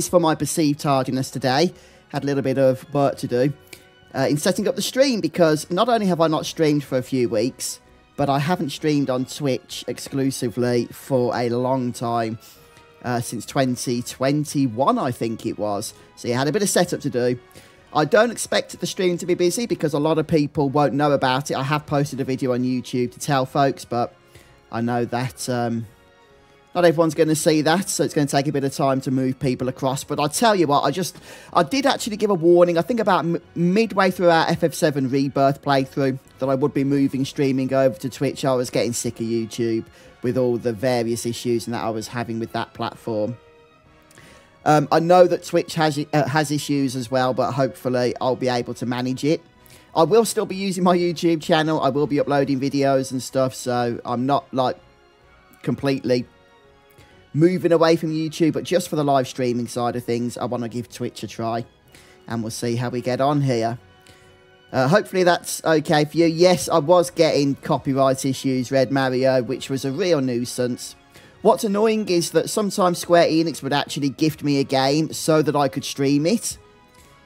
for my perceived tardiness today. Had a little bit of work to do in setting up the stream, because not only have I not streamed for a few weeks, but I haven't streamed on Twitch exclusively for a long time, since 2021, I think it was. So yeah, I had a bit of setup to do. I don't expect the stream to be busy because a lot of people won't know about it. I have posted a video on YouTube to tell folks, but I know that not everyone's going to see that, so it's going to take a bit of time to move people across. But I'll tell you what, I did actually give a warning, I think about midway through our FF7 Rebirth playthrough, that I would be moving streaming over to Twitch. I was getting sick of YouTube with all the various issues and that I was having with that platform. I know that Twitch has issues as well, but hopefully I'll be able to manage it. I will still be using my YouTube channel. I will be uploading videos and stuff, so I'm not, like, completely moving away from YouTube, but just for the live streaming side of things, I want to give Twitch a try, and we'll see how we get on here. Hopefully that's okay for you. Yes, I was getting copyright issues, Red Mario, which was a real nuisance. What's annoying is that sometimes Square Enix would actually gift me a game so that I could stream it,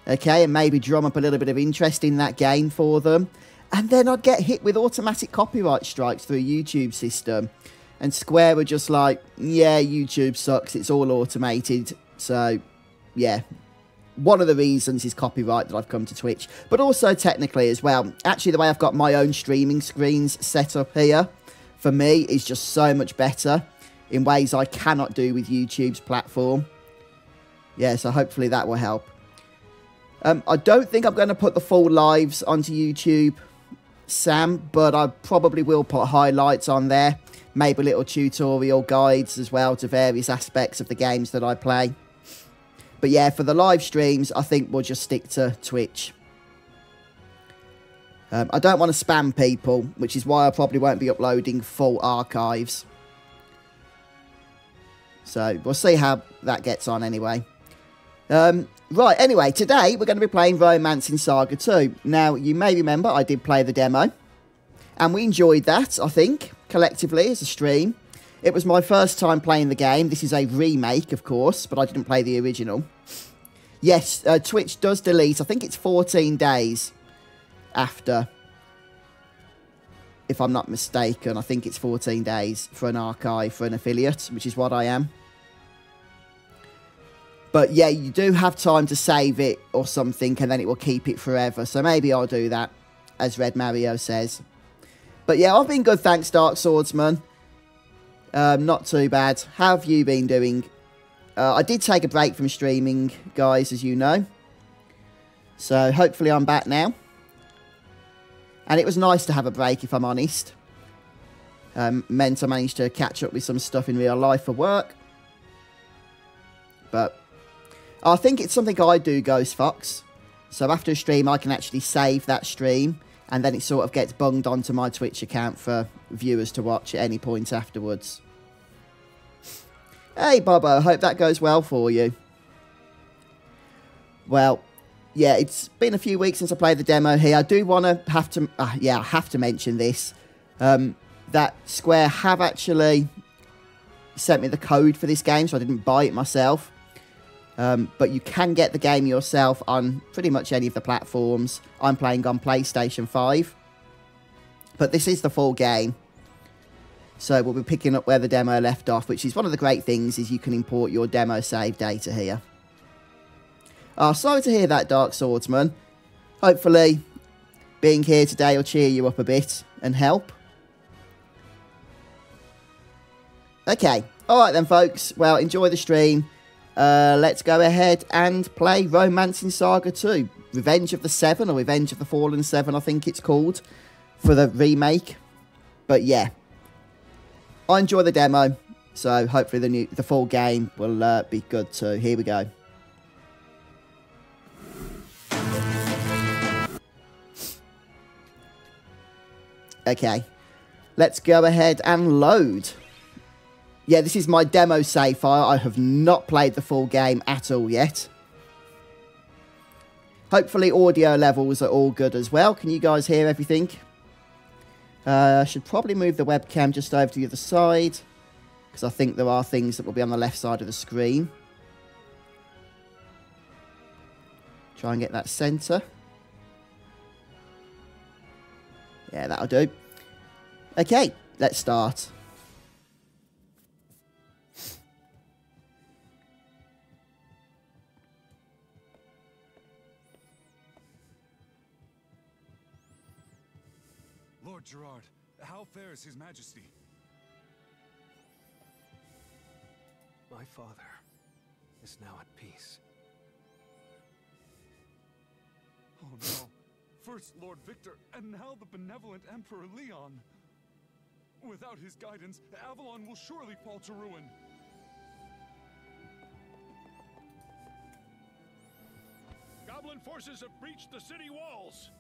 okay, and maybe drum up a little bit of interest in that game for them, and then I'd get hit with automatic copyright strikes through YouTube system. And Square were just like, yeah, YouTube sucks, it's all automated. So, yeah, one of the reasons is copyright that I've come to Twitch. But also technically as well, actually the way I've got my own streaming screens set up here, for me, is just so much better in ways I cannot do with YouTube's platform. Yeah, so hopefully that will help. I don't think I'm going to put the full lives onto YouTube, Sam, but I probably will put highlights on there. Maybe little tutorial guides as well to various aspects of the games that I play. But yeah, for the live streams, I think we'll just stick to Twitch. I don't want to spam people, which is why I probably won't be uploading full archives. So we'll see how that gets on anyway. Right, anyway, today we're going to be playing Romancing SaGa 2. Now, you may remember I did play the demo, and we enjoyed that, I think, collectively as a stream. It was my first time playing the game. This is a remake, of course, but I didn't play the original. Yes, Twitch does delete, I think it's 14 days after, if I'm not mistaken. I think it's 14 days for an archive for an affiliate, which is what I am. But yeah, you do have time to save it or something, and then it will keep it forever. So maybe I'll do that, as Red Mario says. But yeah, I've been good, thanks, Dark Swordsman. Not too bad. How have you been doing? I did take a break from streaming, guys, as you know. So hopefully I'm back now. And it was nice to have a break, if I'm honest. Meant I managed to catch up with some stuff in real life for work. But I think it's something I do, Ghost Fox. So after a stream, I can actually save that stream, and then it sort of gets bunged onto my Twitch account for viewers to watch at any point afterwards. Hey, Bobo, hope that goes well for you. Well, yeah, it's been a few weeks since I played the demo here. I do want to I have to mention this. That Square have actually sent me the code for this game, so I didn't buy it myself. But you can get the game yourself on pretty much any of the platforms. I'm playing on PlayStation 5. But this is the full game. So we'll be picking up where the demo left off, which is one of the great things, is you can import your demo save data here. Oh, sorry to hear that, Dark Swordsman. Hopefully, being here today will cheer you up a bit and help. Okay, alright then, folks. Well, enjoy the stream. Let's go ahead and play Romancing SaGa 2. Revenge of the Seven, or Revenge of the Fallen Seven, I think it's called, for the remake. But yeah, I enjoy the demo, so hopefully the full game will be good too. Here we go. Okay, let's go ahead and load. Yeah, this is my demo save file. I have not played the full game at all yet. Hopefully audio levels are all good as well. Can you guys hear everything? I should probably move the webcam just over to the other side, because I think there are things that will be on the left side of the screen. Try and get that centre. Yeah, that'll do. Okay, let's start. Lord Gerard, how fares His Majesty? My father is now at peace. Oh no. First Lord Victor, and now the benevolent Emperor Leon. Without his guidance, Avalon will surely fall to ruin. Goblin forces have breached the city walls.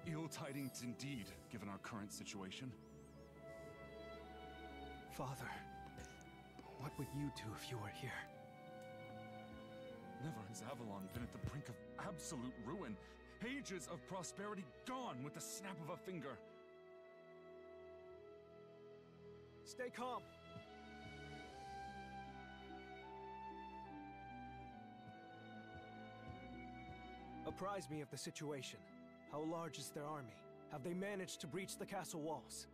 Ill tidings indeed, given our current situation. Father, what would you do if you were here? Never has Avalon been at the brink of absolute ruin. Ages of prosperity gone with the snap of a finger. Stay calm. Apprise me of the situation. How large is their army? Have they managed to breach the castle walls?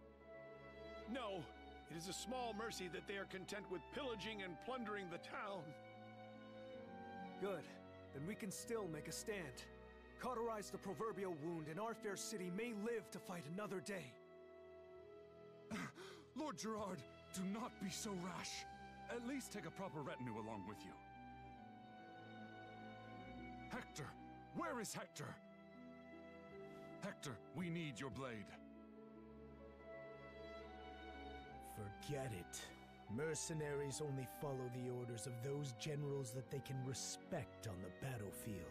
No, it is a small mercy that they are content with pillaging and plundering the town. Good. Then we can still make a stand. Cauterize the proverbial wound, and our fair city may live to fight another day. Lord Gerard, do not be so rash. At least take a proper retinue along with you. Hector! Where is Hector? Hector, we need your blade. Forget it. Mercenaries only follow the orders of those generals that they can respect on the battlefield.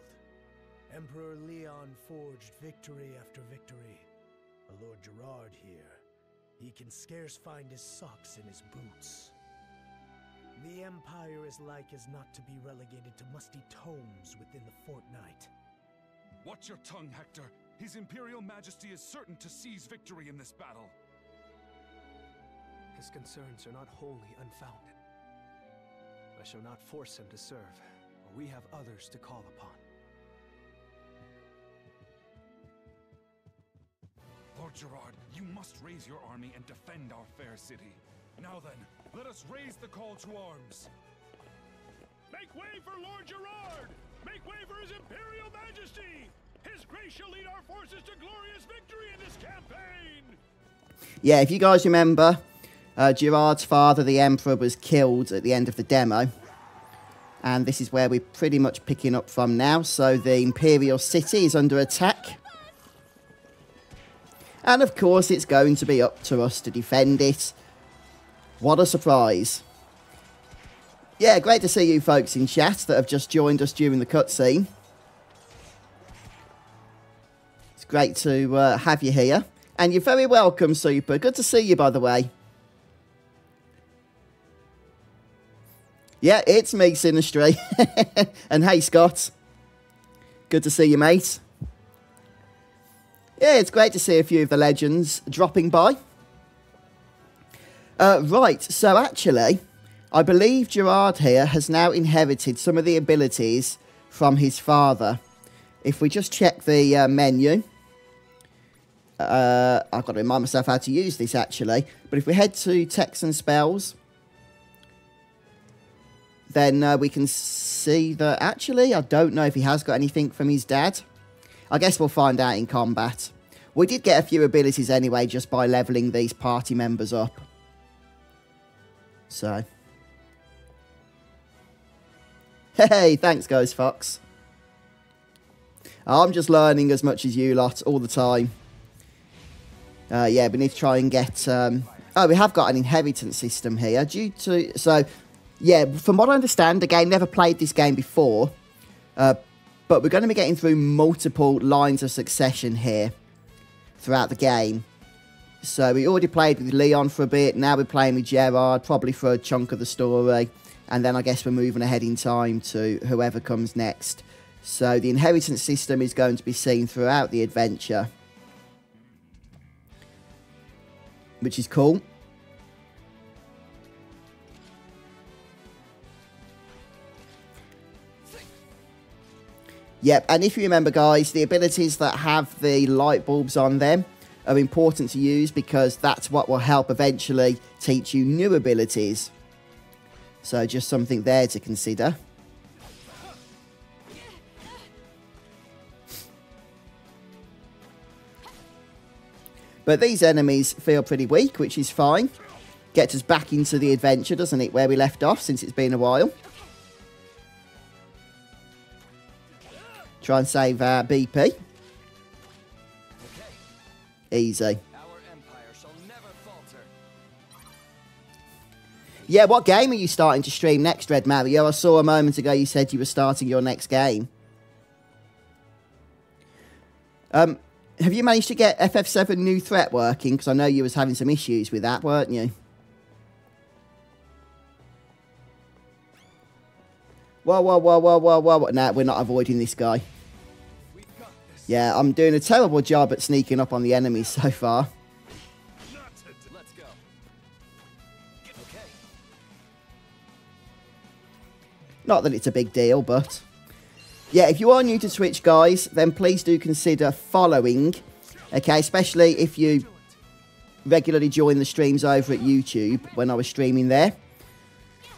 Emperor Leon forged victory after victory. But Lord Gerard here, he can scarce find his socks in his boots. The Empire is like as not to be relegated to musty tomes within the fortnight. Watch your tongue, Hector. His Imperial Majesty is certain to seize victory in this battle. His concerns are not wholly unfounded. I shall not force him to serve, for we have others to call upon. Lord Gerard, you must raise your army and defend our fair city. Now then, let us raise the call to arms. Make way for Lord Gerard! Make way for His Imperial Majesty! His Grace shall lead our forces to glorious victory in this campaign! Yeah, if you guys remember, Gerard's father, the Emperor, was killed at the end of the demo. And this is where we're pretty much picking up from now. So the Imperial City is under attack. And of course, it's going to be up to us to defend it. What a surprise. Yeah, great to see you folks in chat that have just joined us during the cutscene. It's great to have you here. And you're very welcome, Super. Good to see you, by the way. Yeah, it's me, Sinistry. And hey, Scott. Good to see you, mate. Yeah, it's great to see a few of the legends dropping by. Right, so actually, I believe Gerard here has now inherited some of the abilities from his father. If we just check the menu. I've got to remind myself how to use this, actually. But if we head to Text and Spells, then we can see that, actually, I don't know if he has got anything from his dad. I guess we'll find out in combat. We did get a few abilities anyway, just by levelling these party members up. So. Hey, thanks, Ghost Fox. I'm just learning as much as you lot all the time. Yeah, we need to try and get... oh, we have got an inheritance system here. So, yeah, from what I understand, again, never played this game before. But we're going to be getting through multiple lines of succession here throughout the game. So we already played with Leon for a bit. Now we're playing with Gerard, probably for a chunk of the story. And then I guess we're moving ahead in time to whoever comes next. So the inheritance system is going to be seen throughout the adventure, which is cool. Yep, and if you remember, guys, the abilities that have the light bulbs on them are important to use because that's what will help eventually teach you new abilities. So just something there to consider. But these enemies feel pretty weak, which is fine. Gets us back into the adventure, doesn't it, where we left off, since it's been a while. Try and save our BP. Easy. Yeah, what game are you starting to stream next, Red Mario? I saw a moment ago you said you were starting your next game. Have you managed to get FF7 New Threat working? Because I know you was having some issues with that, weren't you? Whoa, whoa, whoa, whoa, whoa, whoa. Nah, we're not avoiding this guy. Yeah, I'm doing a terrible job at sneaking up on the enemies so far. Let's go. Okay. Not that it's a big deal, but... yeah, if you are new to Twitch, guys, then please do consider following. Okay, especially if you regularly join the streams over at YouTube when I was streaming there.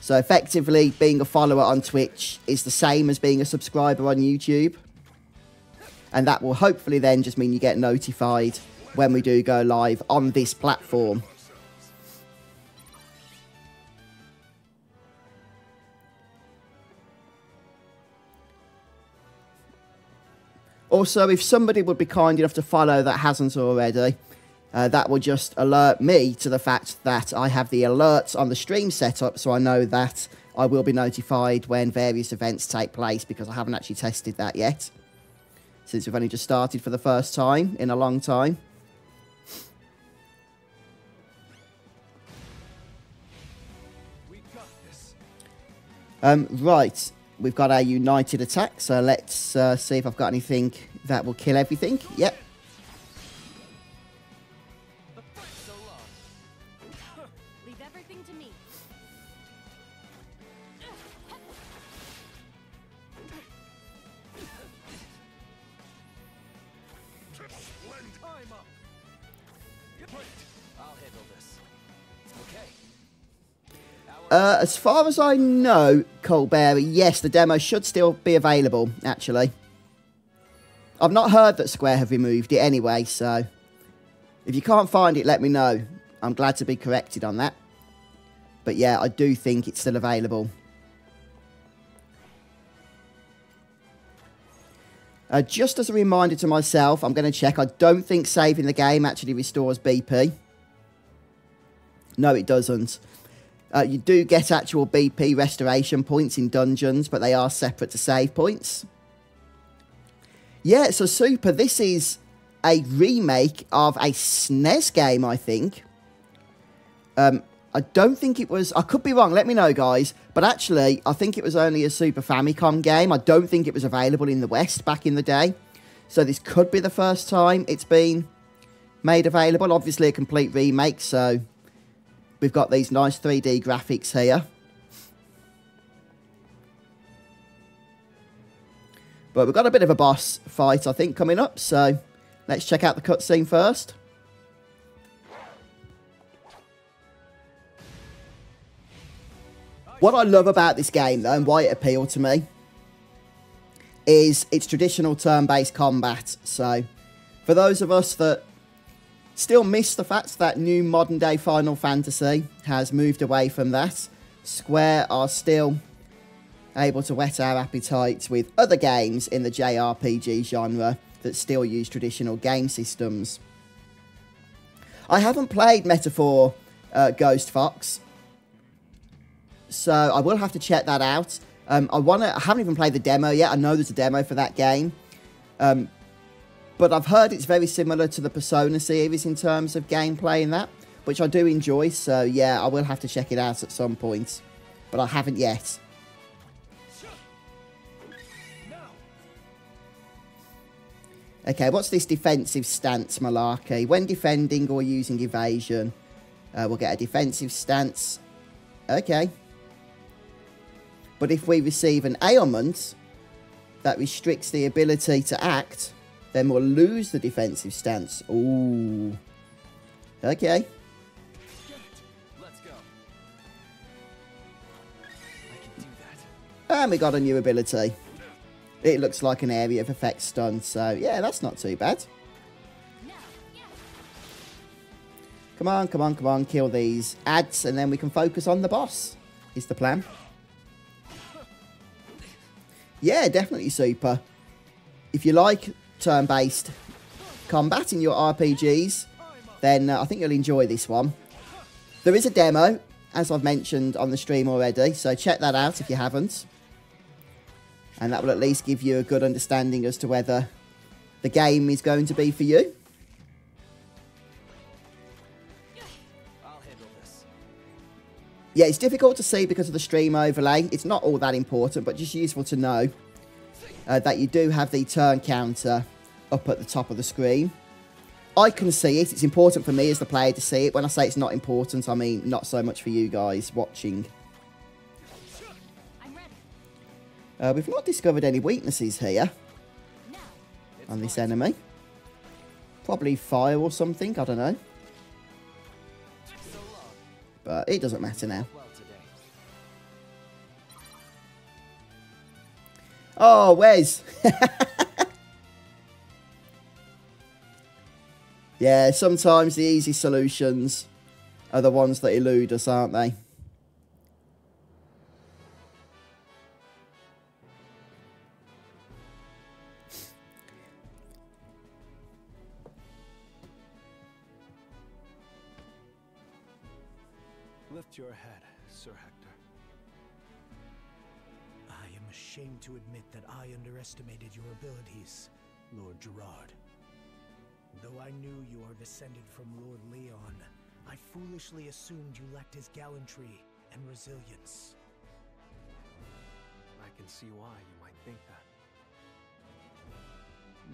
So effectively, being a follower on Twitch is the same as being a subscriber on YouTube. And that will hopefully then just mean you get notified when we do go live on this platform. Also, if somebody would be kind enough to follow that hasn't already, that will just alert me to the fact that I have the alerts on the stream setup, so I know that I will be notified when various events take place, because I haven't actually tested that yet, since we've only just started for the first time in a long time. Right, we've got our united attack, so let's see if I've got anything that will kill everything. Yep. Leave everything to me. I'm up. I'll handle this. Okay. As far as I know, Colbert, yes, the demo should still be available, actually. I've not heard that Square have removed it anyway, so if you can't find it, let me know. I'm glad to be corrected on that. But yeah, I do think it's still available. Just as a reminder to myself, I'm going to check. I don't think saving the game actually restores BP. No, it doesn't. You do get actual BP restoration points in dungeons, but they are separate to save points. Yeah, so Super, this is a remake of a SNES game, I think. I don't think it was... I could be wrong, let me know, guys. But actually, I think it was only a Super Famicom game. I don't think it was available in the West back in the day. So this could be the first time it's been made available. Obviously, a complete remake, so... we've got these nice 3D graphics here. But we've got a bit of a boss fight, I think, coming up. So let's check out the cutscene first. What I love about this game, though, and why it appealed to me, is its traditional turn-based combat. So for those of us that still miss the fact that new modern-day Final Fantasy has moved away from that, Square are still able to whet our appetites with other games in the JRPG genre that still use traditional game systems. I haven't played Metaphor Ghost Fox, so I will have to check that out. I haven't even played the demo yet. I know there's a demo for that game. But I've heard it's very similar to the Persona series in terms of gameplay and that, which I do enjoy. So yeah, I will have to check it out at some point, but I haven't yet. Okay, what's this defensive stance malarkey? When defending or using evasion, we'll get a defensive stance. Okay. But if we receive an ailment, that restricts the ability to act, then we'll lose the defensive stance. Ooh. Okay. Get it. Let's go. I can do that. And we got a new ability. It looks like an area of effect stun, so yeah, that's not too bad. Come on, come on, come on, kill these ads, and then we can focus on the boss, is the plan. Yeah, definitely super. If you like turn-based combat in your RPGs, then I think you'll enjoy this one. There is a demo, as I've mentioned on the stream already, so check that out if you haven't. And that will at least give you a good understanding as to whether the game is going to be for you. I'll handle this. Yeah, it's difficult to see because of the stream overlay. It's not all that important, but just useful to know that you do have the turn counter up at the top of the screen. I can see it. It's important for me as the player to see it. When I say it's not important, I mean not so much for you guys watching. We've not discovered any weaknesses here on this enemy. Probably fire or something, I don't know. But it doesn't matter now. Oh, Wes! Yeah, sometimes the easy solutions are the ones that elude us, aren't they? Lift your head, Sir Hector. I am ashamed to admit that I underestimated your abilities, Lord Gerard. Though I knew you are descended from Lord Leon, I foolishly assumed you lacked his gallantry and resilience. I can see why you might think that.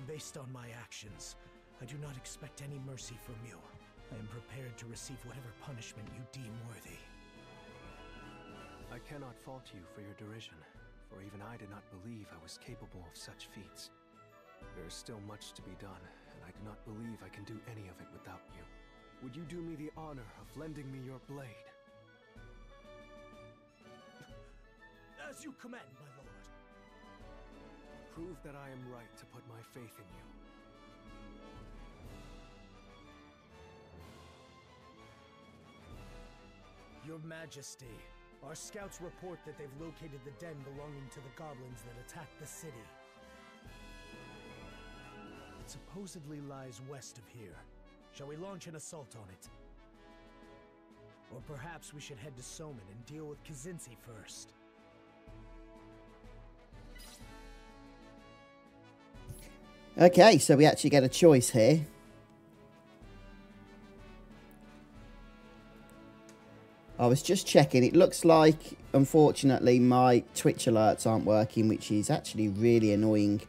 Based on my actions, I do not expect any mercy from you. I am prepared to receive whatever punishment you deem worthy. I cannot fault you for your derision, for even I did not believe I was capable of such feats. There is still much to be done, and I do not believe I can do any of it without you. Would you do me the honor of lending me your blade? As you command, my lord. Prove that I am right to put my faith in you. Your Majesty, our scouts report that they've located the den belonging to the goblins that attacked the city. It supposedly lies west of here. Shall we launch an assault on it? Or perhaps we should head to Soman and deal with Kazinci first. Okay, so we actually get a choice here. I was just checking. It looks like, unfortunately, my Twitch alerts aren't working, which is actually really annoying.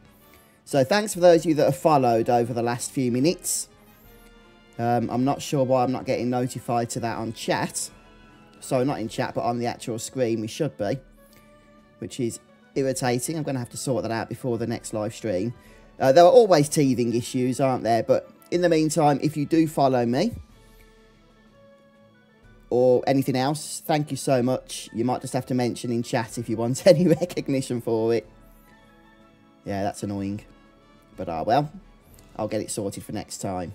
So thanks for those of you that have followed over the last few minutes. I'm not sure why I'm not getting notified to that on chat. So not in chat, but on the actual screen we should be. Which is irritating. I'm going to have to sort that out before the next live stream. There are always teething issues, aren't there? But in the meantime, if you do follow me, or anything else, thank you so much. You might just have to mention in chat if you want any recognition for it. Yeah, that's annoying. But well, I'll get it sorted for next time.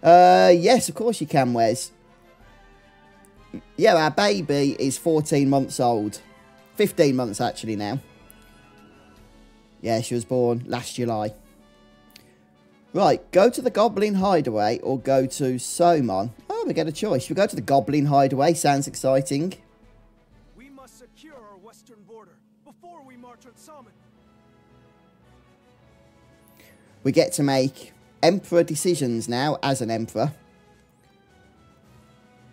Yes, of course you can, Wes. Yeah, our baby is 14 months old. 15 months actually now. Yeah, she was born last July. Right, go to the Goblin Hideaway or go to Soman. Oh, we get a choice. We go to the Goblin Hideaway. Sounds exciting. We must secure our western border before we march on Soman. We get to make Emperor decisions now as an Emperor.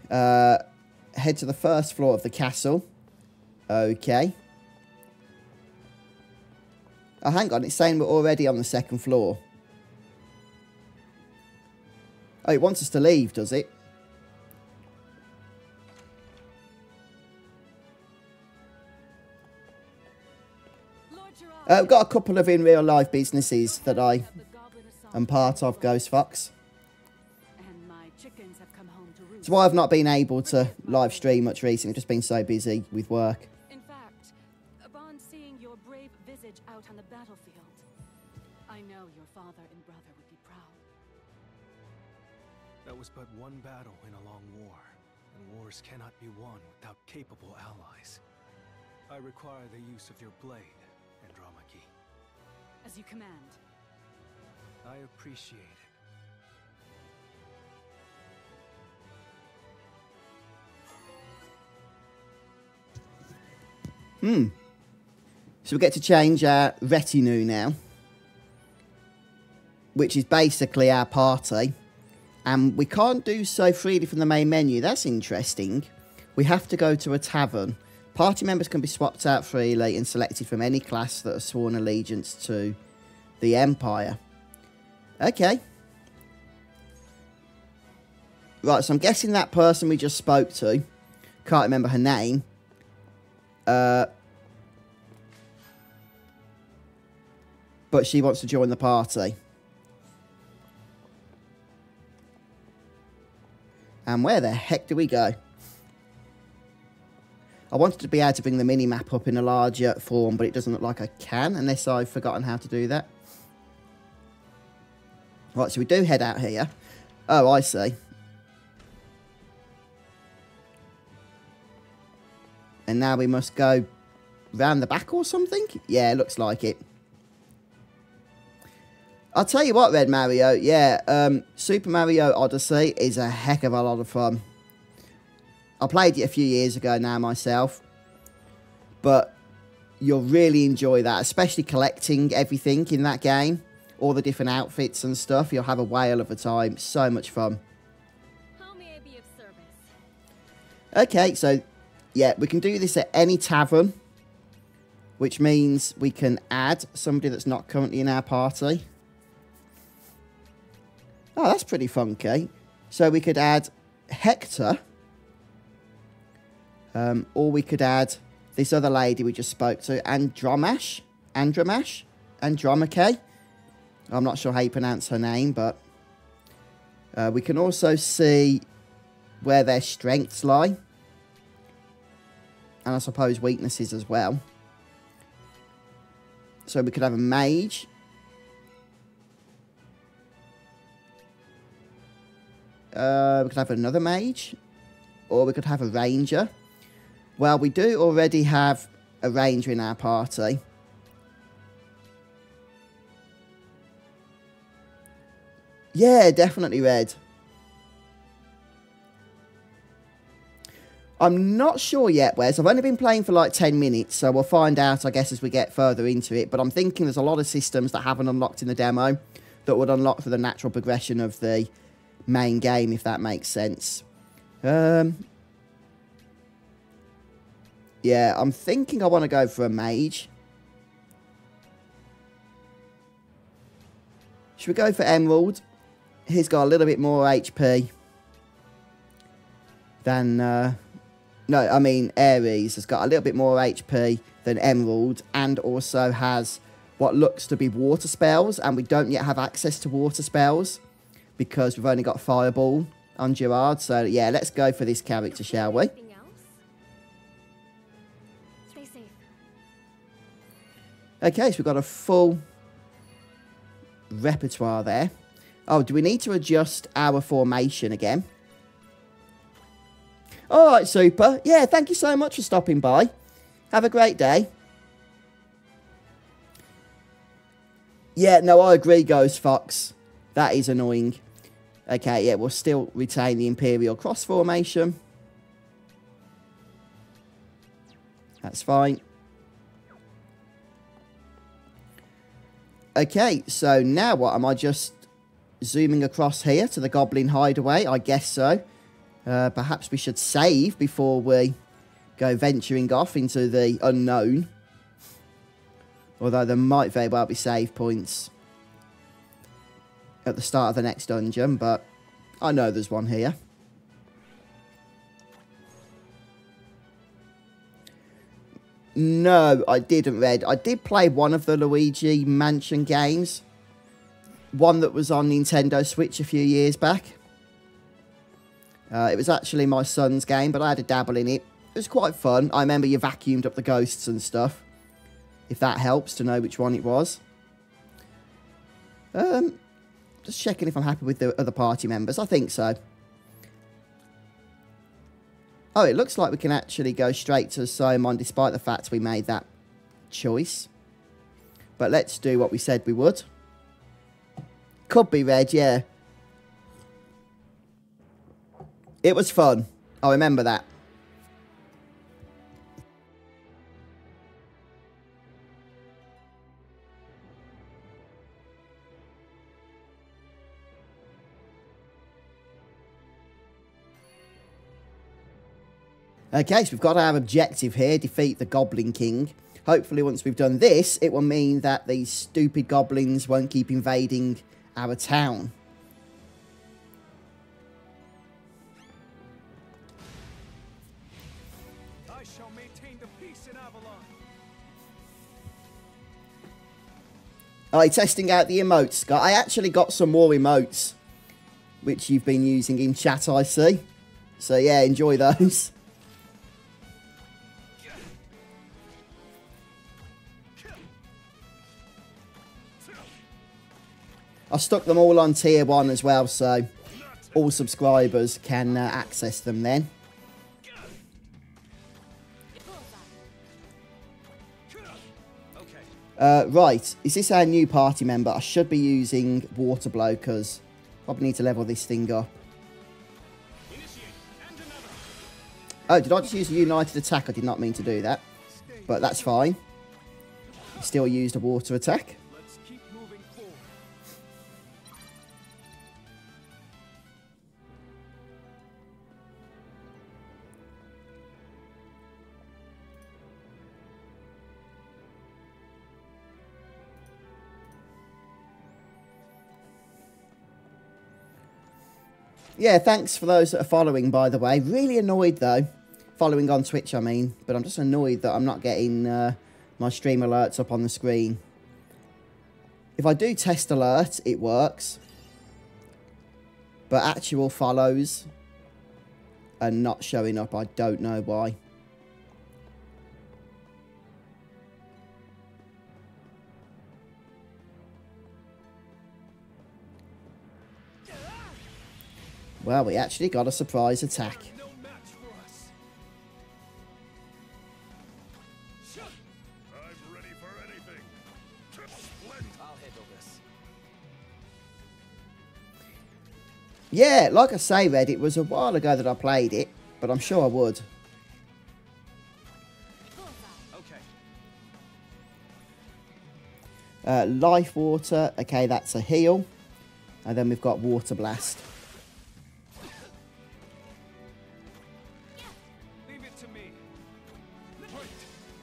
Head to the first floor of the castle. Okay. Oh, hang on. It's saying we're already on the second floor. Oh, it wants us to leave, does it? Lord Gerard, I've got a couple of in real life businesses that I of the Goblin Assault. am part of, Ghost Fox. And my chickens have come home to roost. That's why I've not been able to live stream much recently. I've just been so busy with work. In fact, upon seeing your brave visage out on the battlefield, I know your father and brother would be proud. That was but one battle in a long war, and wars cannot be won without capable allies. I require the use of your blade, Andromache. As you command. I appreciate it. So we get to change our retinue now, which is basically our party. And we can't do so freely from the main menu. That's interesting. We have to go to a tavern. Party members can be swapped out freely and selected from any class that has sworn allegiance to the Empire. Okay. Right, so I'm guessing that person we just spoke to, can't remember her name, but she wants to join the party. And where the heck do we go? I wanted to be able to bring the mini-map up in a larger form, but it doesn't look like I can, unless I've forgotten how to do that. Right, so we do head out here. Oh, I see. And now we must go round the back or something? Yeah, looks like it. I'll tell you what, Red Mario, yeah, Super Mario Odyssey is a heck of a lot of fun. I played it a few years ago now myself, but you'll really enjoy that, especially collecting everything in that game, all the different outfits and stuff. You'll have a whale of a time, so much fun. How may I be of service? Okay, so, yeah, we can do this at any tavern, which means we can add somebody that's not currently in our party. Oh, that's pretty funky. So we could add Hector. Or we could add this other lady we just spoke to, Andromache. I'm not sure how you pronounce her name, but we can also see where their strengths lie. And I suppose weaknesses as well. So we could have a mage. We could have another mage. Or we could have a ranger. Well, we do already have a ranger in our party. Yeah, definitely red. I'm not sure yet, Wes. I've only been playing for like 10 minutes, so we'll find out, I guess, as we get further into it. But I'm thinking there's a lot of systems that haven't unlocked in the demo that would unlock through the natural progression of the main game, if that makes sense. Yeah, I'm thinking I want to go for a mage. Should we go for Emerald? He's got a little bit more HP than... no, I mean Ares has got a little bit more HP than Emerald, and also has what looks to be water spells, and we don't yet have access to water spells because we've only got Fireball on Gerard. So yeah, let's go for this character, shall we? Anything else? Stay safe. Okay, so we've got a full repertoire there. Oh, do we need to adjust our formation again? Alright, super. Yeah, thank you so much for stopping by. Have a great day. Yeah, no, I agree, Ghost Fox. That is annoying. Okay, yeah, we'll still retain the Imperial Cross formation. That's fine. Okay, so now what? Am I just zooming across here to the Goblin Hideaway? I guess so. Perhaps we should save before we go venturing off into the unknown. Although there might very well be save points at the start of the next dungeon, but I know there's one here. No, I didn't, Red. I did play one of the Luigi Mansion games. One that was on Nintendo Switch a few years back. It was actually my son's game, but I had a dabble in it. It was quite fun. I remember you vacuumed up the ghosts and stuff. If that helps to know which one it was. Just checking if I'm happy with the other party members. I think so. Oh, it looks like we can actually go straight to Simon despite the fact we made that choice. But let's do what we said we would. Could be Red, yeah. It was fun. I remember that. Okay, so we've got our objective here, defeat the Goblin King. Hopefully once we've done this, it will mean that these stupid goblins won't keep invading our town. I shall maintain the peace in Avalon. Alright, testing out the emotes, Scott. I actually got some more emotes, which you've been using in chat, I see. So yeah, enjoy those. I stuck them all on tier 1 as well, so all subscribers can access them then. Right, is this our new party member? I should be using Water Blow because probably need to level this thing up. Oh, did I just use a United Attack? I did not mean to do that, but that's fine. Still used a water attack. Yeah, thanks for those that are following, by the way. Really annoyed, though. Following on Twitch, I mean. But I'm just annoyed that I'm not getting my stream alerts up on the screen. If I do test alert, it works. But actual follows are not showing up. I don't know why. Well, we actually got a surprise attack. I'm ready for anything. I'll handle this. Yeah, like I say, Red, it was a while ago that I played it, but I'm sure I would. Okay. Life Water, okay, that's a heal. And then we've got Water Blast.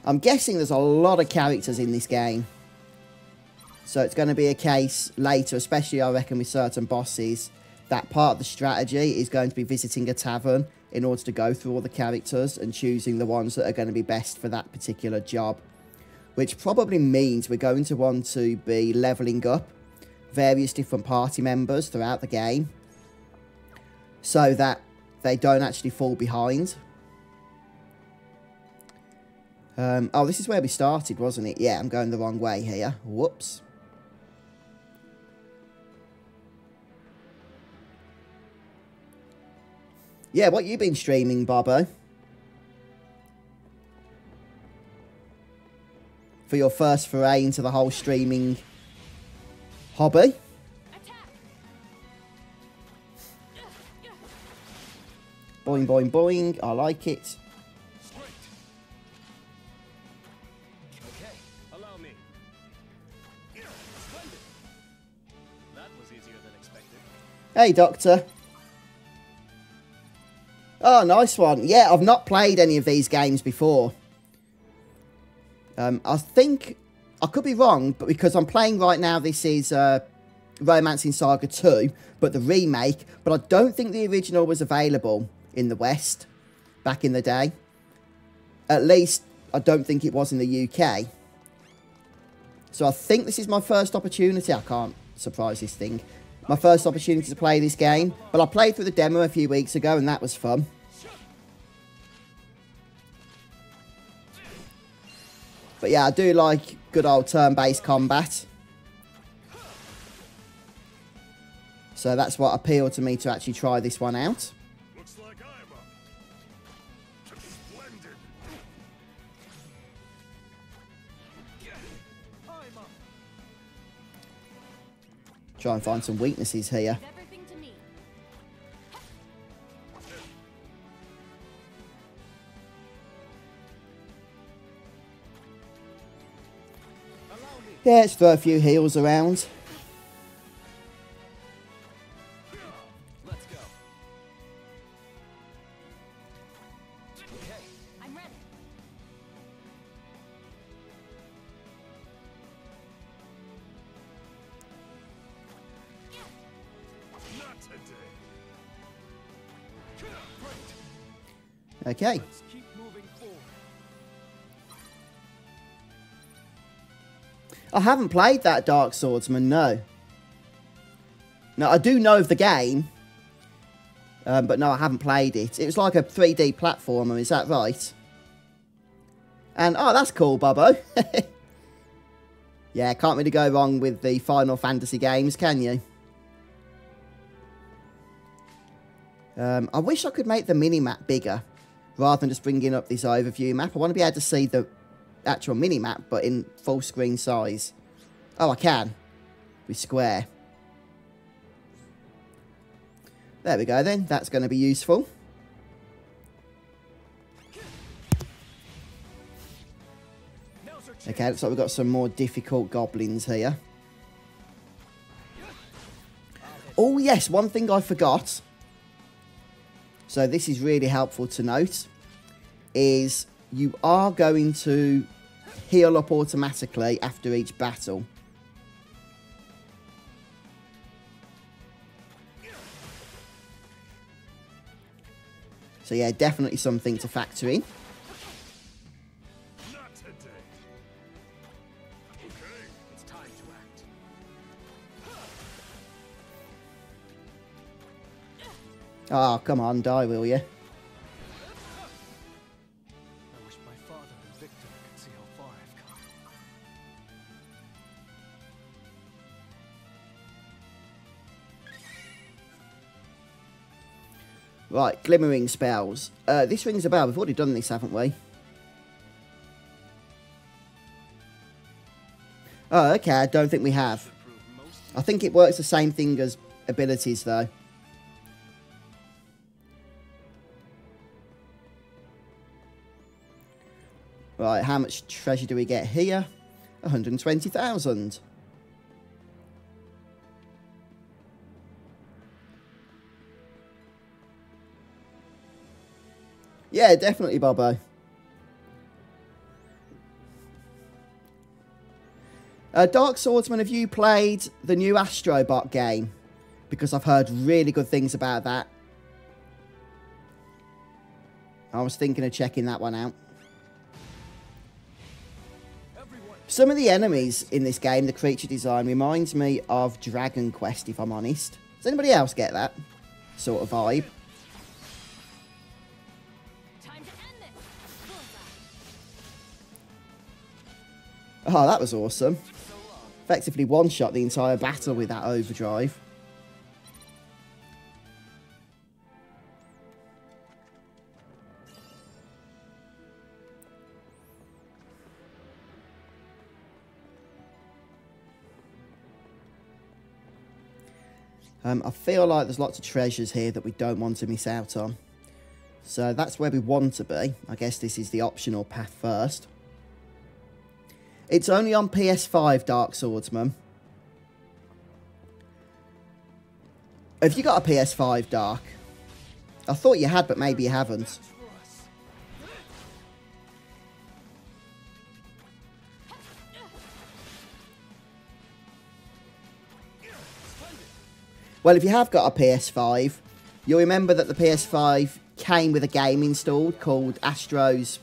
I'm guessing there's a lot of characters in this game. So it's going to be a case later, especially I reckon with certain bosses, that part of the strategy is going to be visiting a tavern in order to go through all the characters and choosing the ones that are going to be best for that particular job. Which probably means we're going to want to be leveling up various different party members throughout the game so that they don't actually fall behind. Oh, this is where we started, wasn't it? Yeah, I'm going the wrong way here. Whoops. Yeah, what you been streaming, Bobo? For your first foray into the whole streaming hobby? Boing, boing, boing. I like it. Hey, Doctor. Oh, nice one. Yeah, I've not played any of these games before. I think... I could be wrong, but because I'm playing right now, this is Romancing SaGa 2, but the remake. But I don't think the original was available in the West back in the day. At least, I don't think it was in the UK. So I think this is my first opportunity. I can't surprise this thing. My first opportunity to play this game. But I played through the demo a few weeks ago and that was fun. But yeah, I do like good old turn-based combat. So that's what appealed to me to actually try this one out. Looks like I'm up. Splendid. I'm up. Try and find some weaknesses here. Everything to me. Yeah, let's throw a few heals around. Let's go. Okay. I'm ready. Not today. Okay. Let's keep moving forward. I haven't played that Dark Swordsman, no. No, I do know of the game. But no, I haven't played it. It was like a 3D platformer, is that right? And, oh, that's cool, Bobo. Yeah, can't really go wrong with the Final Fantasy games, can you? I wish I could make the mini-map bigger, rather than just bringing up this overview map. I want to be able to see the actual mini-map, but in full screen size. Oh, I can. With square. There we go then. That's going to be useful. Okay, looks like we've got some more difficult goblins here. Oh yes, one thing I forgot. So this is really helpful to note. Is you are going to heal up automatically after each battle. So yeah, definitely something to factor in. Not today. Okay. It's time to act. Oh, come on, die, will you? I wish my father and Victor could see how far I've come. Right, glimmering spells. This rings a bell. We've already done this, haven't we? Oh, okay. I don't think we have. I think it works the same thing as abilities, though. Right, how much treasure do we get here? 120,000. Yeah, definitely, Bobo. Dark Swordsman, have you played the new Astrobot game? Because I've heard really good things about that. I was thinking of checking that one out. Some of the enemies in this game, the creature design, reminds me of Dragon Quest, if I'm honest. Does anybody else get that sort of vibe? Time to end this. Oh, that was awesome. Effectively one-shot the entire battle with that overdrive. I feel like there's lots of treasures here that we don't want to miss out on. So that's where we want to be. I guess this is the optional path first. It's only on PS5, Dark Swordsman. Have you got a PS5, Dark? I thought you had, but maybe you haven't. Well, if you have got a PS5, you'll remember that the PS5 came with a game installed called Astro's...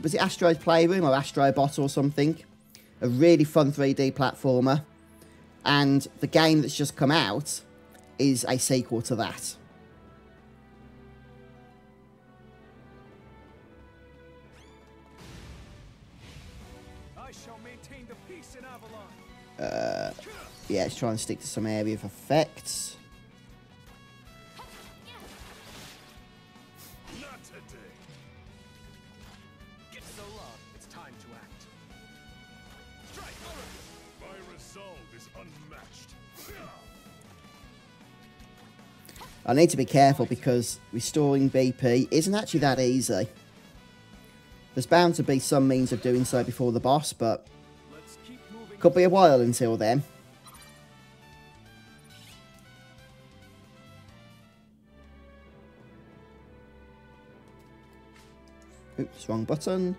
was it Astro's Playroom or Astrobot or something? A really fun 3D platformer. And the game that's just come out is a sequel to that. I shall maintain the peace in Avalon. Yeah, let's try and stick to some area of effects. Not today. Get so long. It's time to act. Strike! My resolve is unmatched. I need to be careful because restoring BP isn't actually that easy. There's bound to be some means of doing so before the boss, but Let's keep moving. could be a while until then. Oops, wrong button.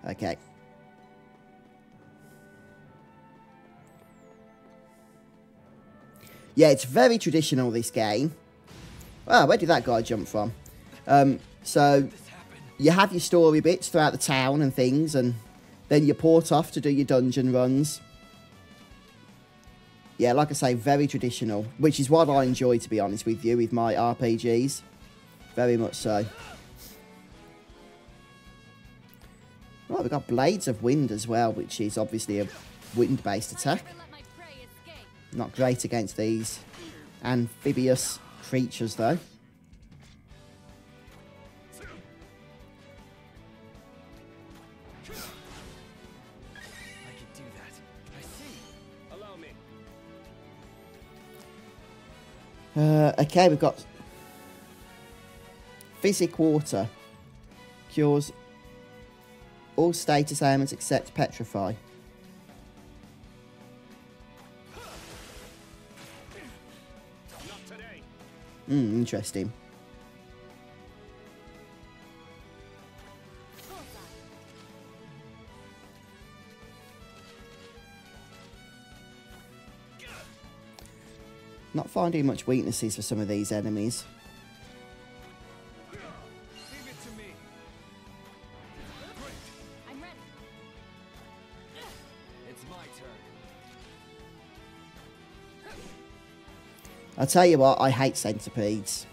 Okay. Yeah, it's very traditional, this game. Wow, where did that guy jump from? So, you have your story bits throughout the town and things, and then you port off to do your dungeon runs. Yeah, like I say, very traditional, which is what I enjoy, to be honest with you, with my RPGs. Very much so. Right, we've got Blades of Wind as well, which is obviously a wind-based attack. Not great against these amphibious creatures, though. I can do that. I see. Allow me. Okay, we've got Physic Water. Cures all status ailments except Petrify. Not today. Interesting. Not finding much weaknesses for some of these enemies. Leave it to me. I'm ready. It's my turn. I'll tell you what, I hate centipedes.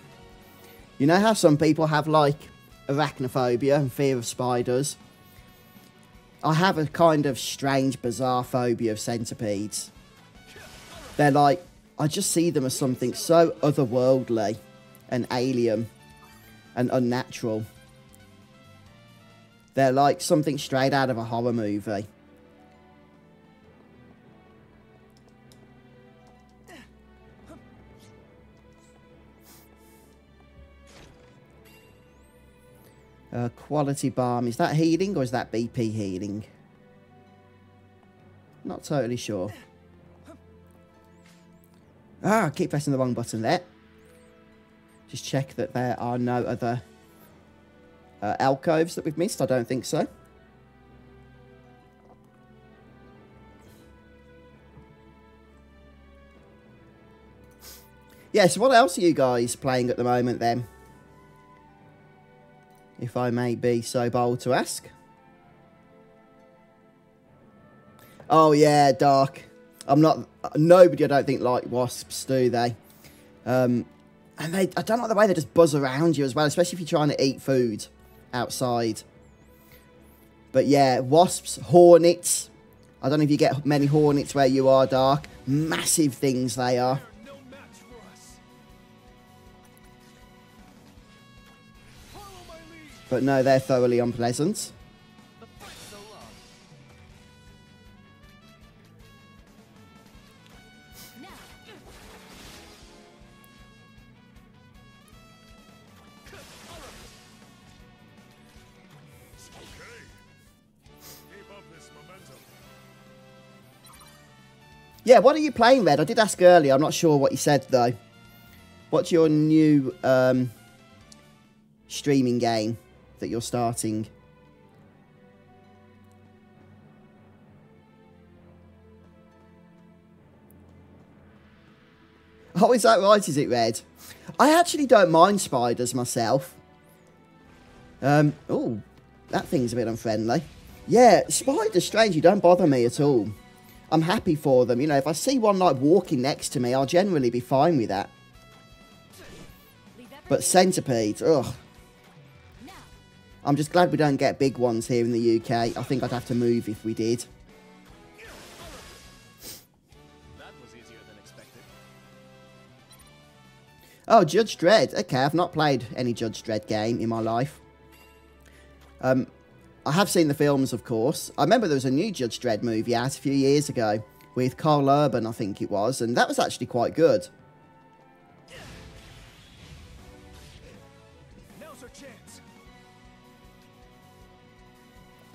You know how some people have, like, arachnophobia and fear of spiders? I have a kind of strange, bizarre phobia of centipedes. They're like, I just see them as something so otherworldly and alien and unnatural. They're like something straight out of a horror movie. Quality Balm. Is that healing or is that BP healing? Not totally sure. I keep pressing the wrong button there. Just check that there are no other alcoves that we've missed. I don't think so. Yeah, so what else are you guys playing at the moment then? If I may be so bold to ask. Oh yeah, Dark. Nobody I don't think like wasps, do they? And I don't like the way they just buzz around you as well, especially if you're trying to eat food outside. But yeah, wasps, hornets. I don't know if you get many hornets where you are, Dark. Massive things they are. No match for us. Follow my lead. But no, they're thoroughly unpleasant. The fight's so long. Now. Okay. Keep up this momentum. Yeah, what are you playing, Red? I did ask earlier. I'm not sure what you said, though. What's your new streaming game that you're starting? Oh, is that right? Is it, Red? I actually don't mind spiders myself. Oh, that thing's a bit unfriendly. Yeah, spiders, strangely, don't bother me at all. I'm happy for them. You know, if I see one like walking next to me, I'll generally be fine with that. But centipedes, ugh. I'm just glad we don't get big ones here in the UK. I think I'd have to move if we did. That was easier than expected. Oh, Judge Dredd. Okay, I've not played any Judge Dredd game in my life. I have seen the films, of course. I remember there was a new Judge Dredd movie out a few years ago with Carl Urban, I think it was, and that was actually quite good. Now's our chance.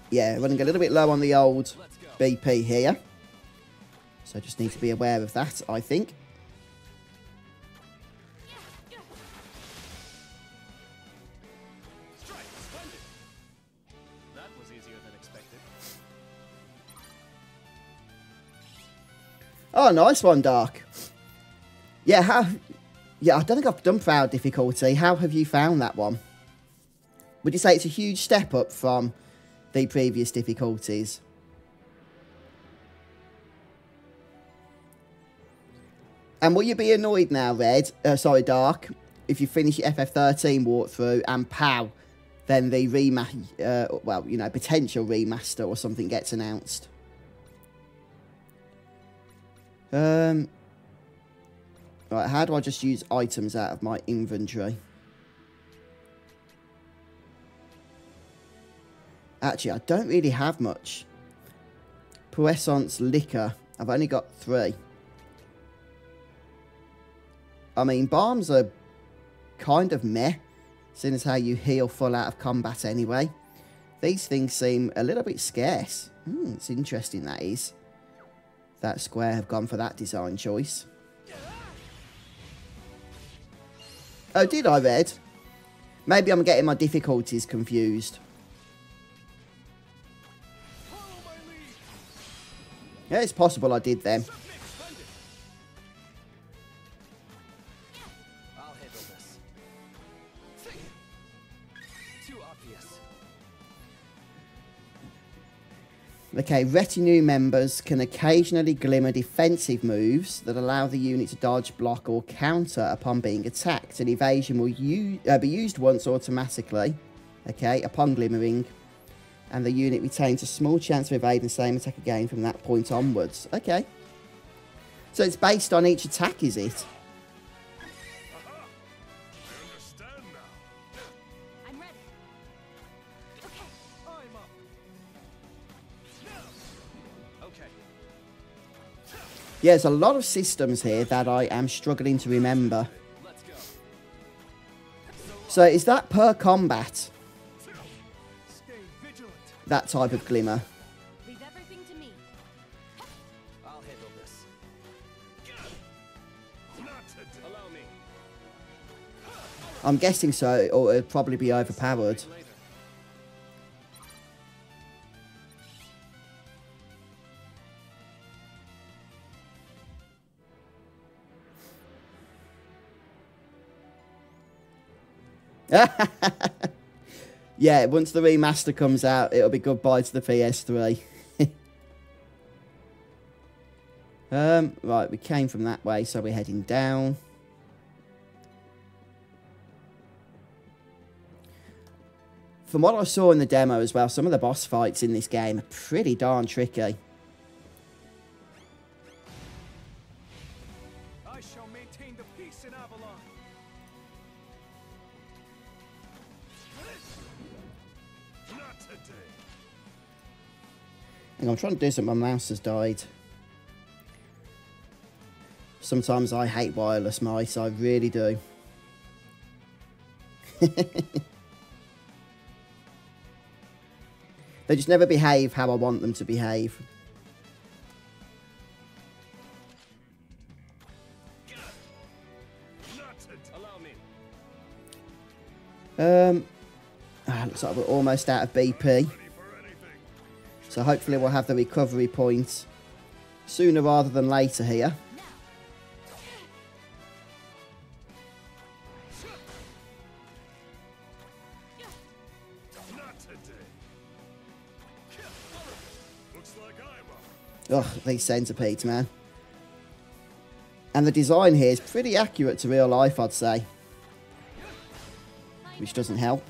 Yeah, running a little bit low on the old BP here. So just need to be aware of that, I think. Oh, nice one, Dark. Yeah, yeah, I don't think I've done proud difficulty. How have you found that one? Would you say it's a huge step up from the previous difficulties? And will you be annoyed now, Dark, if you finish your FF13 walkthrough and pow, then the well, you know, potential remaster or something gets announced? Right, how do I just use items out of my inventory? Actually, I don't really have much. Puissance liquor. I've only got 3. I mean, bombs are kind of meh, seeing as how you heal full out of combat anyway. These things seem a little bit scarce. It's interesting, that is. That Square have gone for that design choice. Oh, did I, Red? Maybe I'm getting my difficulties confused. Yeah, it's possible I did then. I'll handle this. Too obvious. Okay, retinue members can occasionally glimmer defensive moves that allow the unit to dodge, block, or counter upon being attacked. An evasion will be used once automatically, okay, upon glimmering, and the unit retains a small chance of evading the same attack again from that point onwards. Okay. So it's based on each attack, is it? I'm ready. Okay. I'm up. Okay. Yeah, there's a lot of systems here that I am struggling to remember. Let's go. So is that per combat, Stay vigilant. that type of glimmer? Leave everything to me. I'll handle this. Not today. Allow me. I'm guessing so, or it'd probably be overpowered. Later. Yeah, once the remaster comes out, it'll be goodbye to the PS3. Right, we came from that way, so we're heading down. From what I saw in the demo as well, some of the boss fights in this game are pretty darn tricky. I shall maintain the peace in Avalon. Not today. Hang on, I'm trying to do something, my mouse has died. Sometimes I hate wireless mice, I really do. They just never behave how I want them to behave. Not today. Allow me. Looks like we're almost out of BP. So hopefully we'll have the recovery point sooner rather than later here. Not today. like I'm Ugh, these centipedes, man. And the design here is pretty accurate to real life, I'd say. Which doesn't help.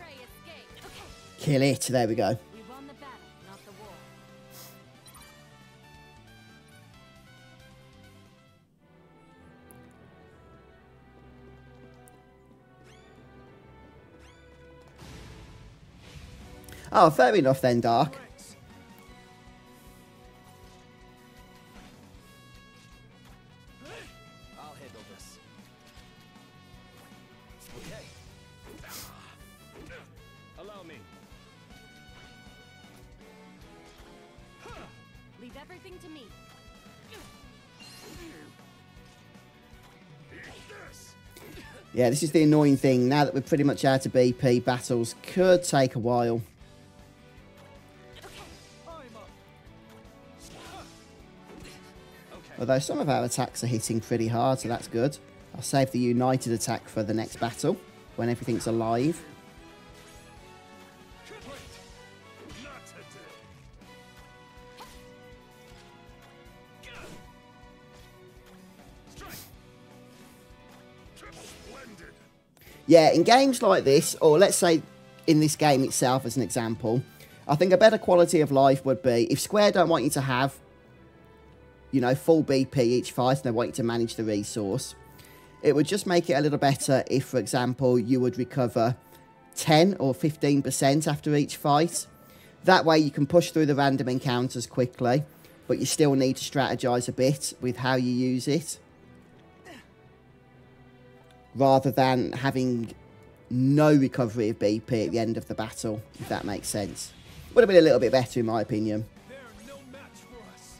Kill it. There we go. We won the battle, not the war. Oh, fair enough then, Dark. I'll handle this. Okay. Allow me. Leave everything to me. Yeah, this is the annoying thing. Now that we're pretty much out of BP, battles could take a while. Although some of our attacks are hitting pretty hard, so that's good. I'll save the united attack for the next battle, when everything's alive. not today. Strike. Splendid. Yeah, in games like this, or let's say in this game itself as an example, I think a better quality of life would be, if Square don't want you to have, you know, full BP each fight and they want you to manage the resource, it would just make it a little better if, for example, you would recover 10 or 15% after each fight. That way you can push through the random encounters quickly, but you still need to strategize a bit with how you use it, rather than having no recovery of BP at the end of the battle, if that makes sense. Would have been a little bit better in my opinion. They're no match for us.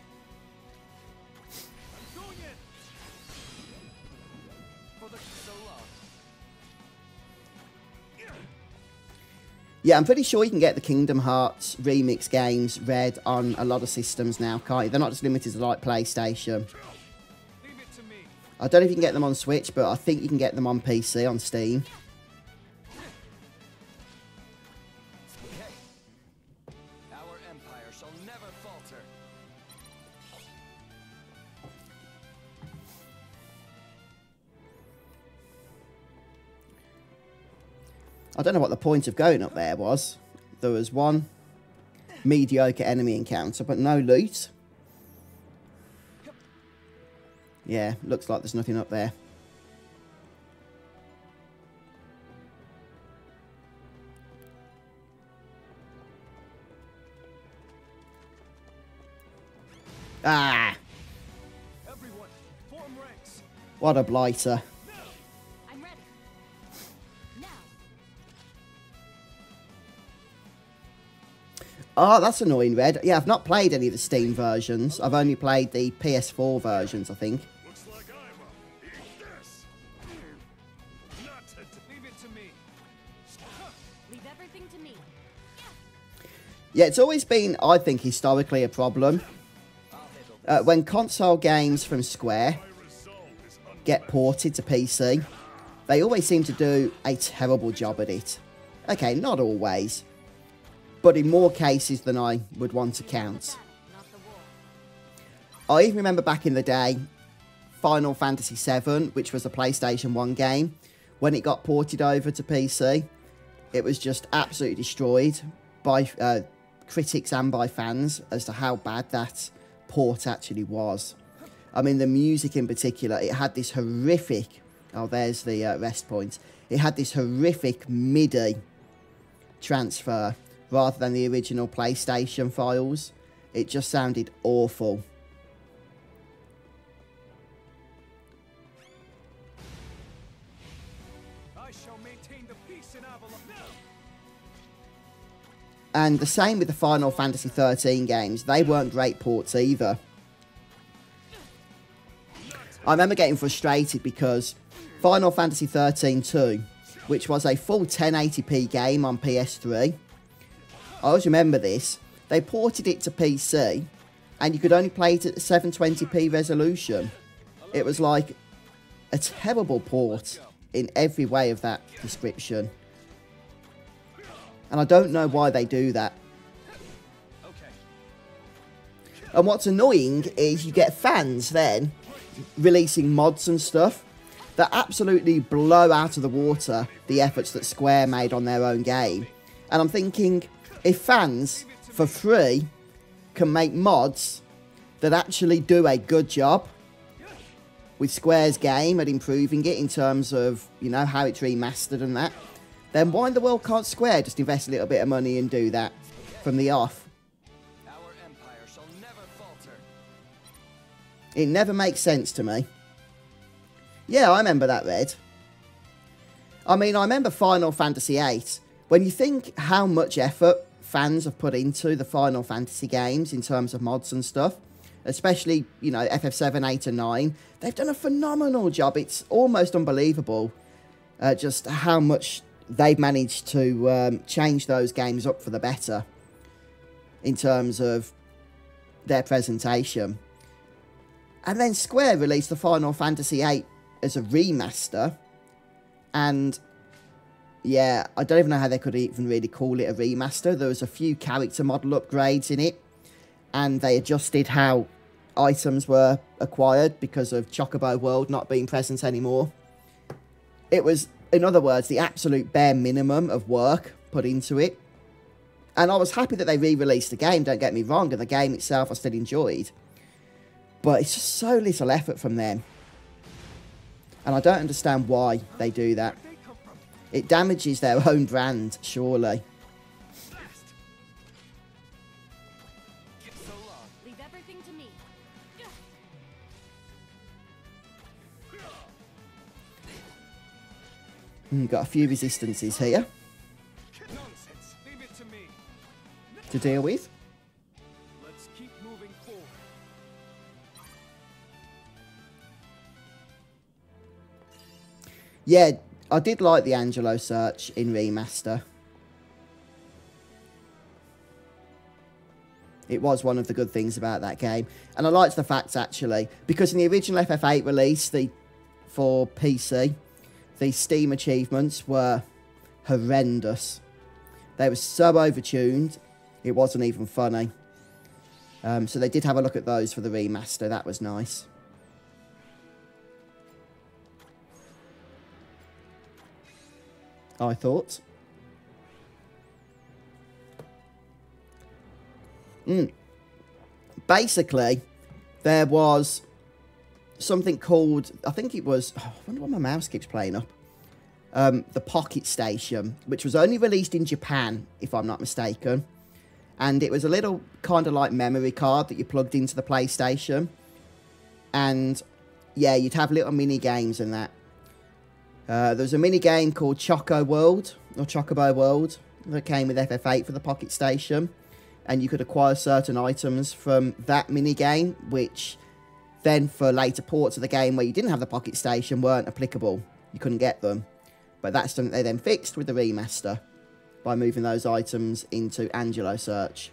I'm going in. For the so long. Yeah, I'm pretty sure you can get the Kingdom Hearts remix games read on a lot of systems now, can't you? They're not just limited to like PlayStation. Leave it to me. I don't know if you can get them on Switch, but I think you can get them on PC on Steam. Okay. Our empire shall never falter. I don't know what the point of going up there was. There was one mediocre enemy encounter, but no loot. Yeah, looks like there's nothing up there. Ah! Everyone, form ranks. What a blighter. I'm ready. Now. Oh, that's annoying, Red. Yeah, I've not played any of the Steam versions. I've only played the PS4 versions, I think. Looks like I'm up. Eat this. Not today. Leave it to me. Leave everything to me. Yeah, it's always been, I think, historically a problem. When console games from Square My resolve is get ported to PC, they always seem to do a terrible job at it. Okay, not always, but in more cases than I would want to count. Not the war. I even remember back in the day, Final Fantasy VII, which was a PlayStation 1 game, when it got ported over to PC, it was just absolutely destroyed by critics and by fans as to how bad that port actually was. I mean, the music in particular, it had this horrific... Oh, there's the rest point. It had this horrific MIDI transfer rather than the original PlayStation files. It just sounded awful. I shall maintain the peace in Avalon. And the same with the Final Fantasy 13 games. They weren't great ports either. I remember getting frustrated because Final Fantasy 13-2, which was a full 1080p game on PS3, I always remember this, they ported it to PC and you could only play it at 720p resolution. It was like a terrible port in every way of that description. And I don't know why they do that. Okay. And what's annoying is you get fans then releasing mods and stuff that absolutely blow out of the water the efforts that Square made on their own game. And I'm thinking, if fans, for free, can make mods that actually do a good job with Square's game at improving it in terms of, you know, how it's remastered and that, then why in the world can't Square just invest a little bit of money and do that from the off? Our empire shall never falter. It never makes sense to me. Yeah, I remember that, Red. I mean, I remember Final Fantasy VIII. When you think how much effort fans have put into the Final Fantasy games in terms of mods and stuff, especially, you know, FF7, 8 and 9, they've done a phenomenal job. It's almost unbelievable just how much they've managed to change those games up for the better in terms of their presentation. And then Square released the Final Fantasy VIII as a remaster, and yeah, I don't even know how they could even really call it a remaster. There was a few character model upgrades in it, and they adjusted how items were acquired because of Chocobo World not being present anymore. It was, in other words, the absolute bare minimum of work put into it. And I was happy that they re-released the game, don't get me wrong, and the game itself I still enjoyed. But it's just so little effort from them. And I don't understand why they do that. It damages their own brand, surely. Leave everything to me. Got a few resistances here Nonsense. Leave it to me. to deal with. Let's keep moving forward. Yeah, I did like the Angelo search in Remaster. It was one of the good things about that game. And I liked the fact, actually, because in the original FF8 release for PC, the Steam achievements were horrendous. They were so overtuned, it wasn't even funny. So they did have a look at those for the remaster. That was nice. I thought. Basically, there was something called, I think it was, I wonder why my mouse keeps playing up. The Pocket Station, which was only released in Japan, if I'm not mistaken. And it was a little kind of like memory card that you plugged into the PlayStation. And yeah, you'd have little mini games and that. There was a mini game called Chocobo World that came with FF8 for the Pocket Station. And you could acquire certain items from that mini game, which then for later ports of the game where you didn't have the Pocket Station weren't applicable. You couldn't get them. But that's something they then fixed with the remaster by moving those items into Angelo Search.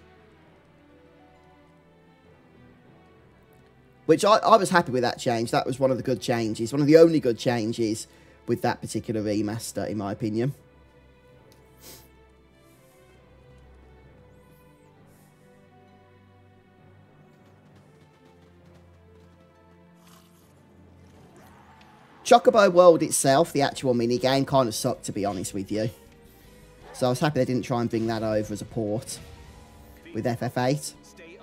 Which I was happy with that change. That was one of the good changes. One of the only good changes with that particular remaster, in my opinion. Chocobo World itself, the actual minigame, kind of sucked, to be honest with you. So I was happy they didn't try and bring that over as a port with FF8. Stay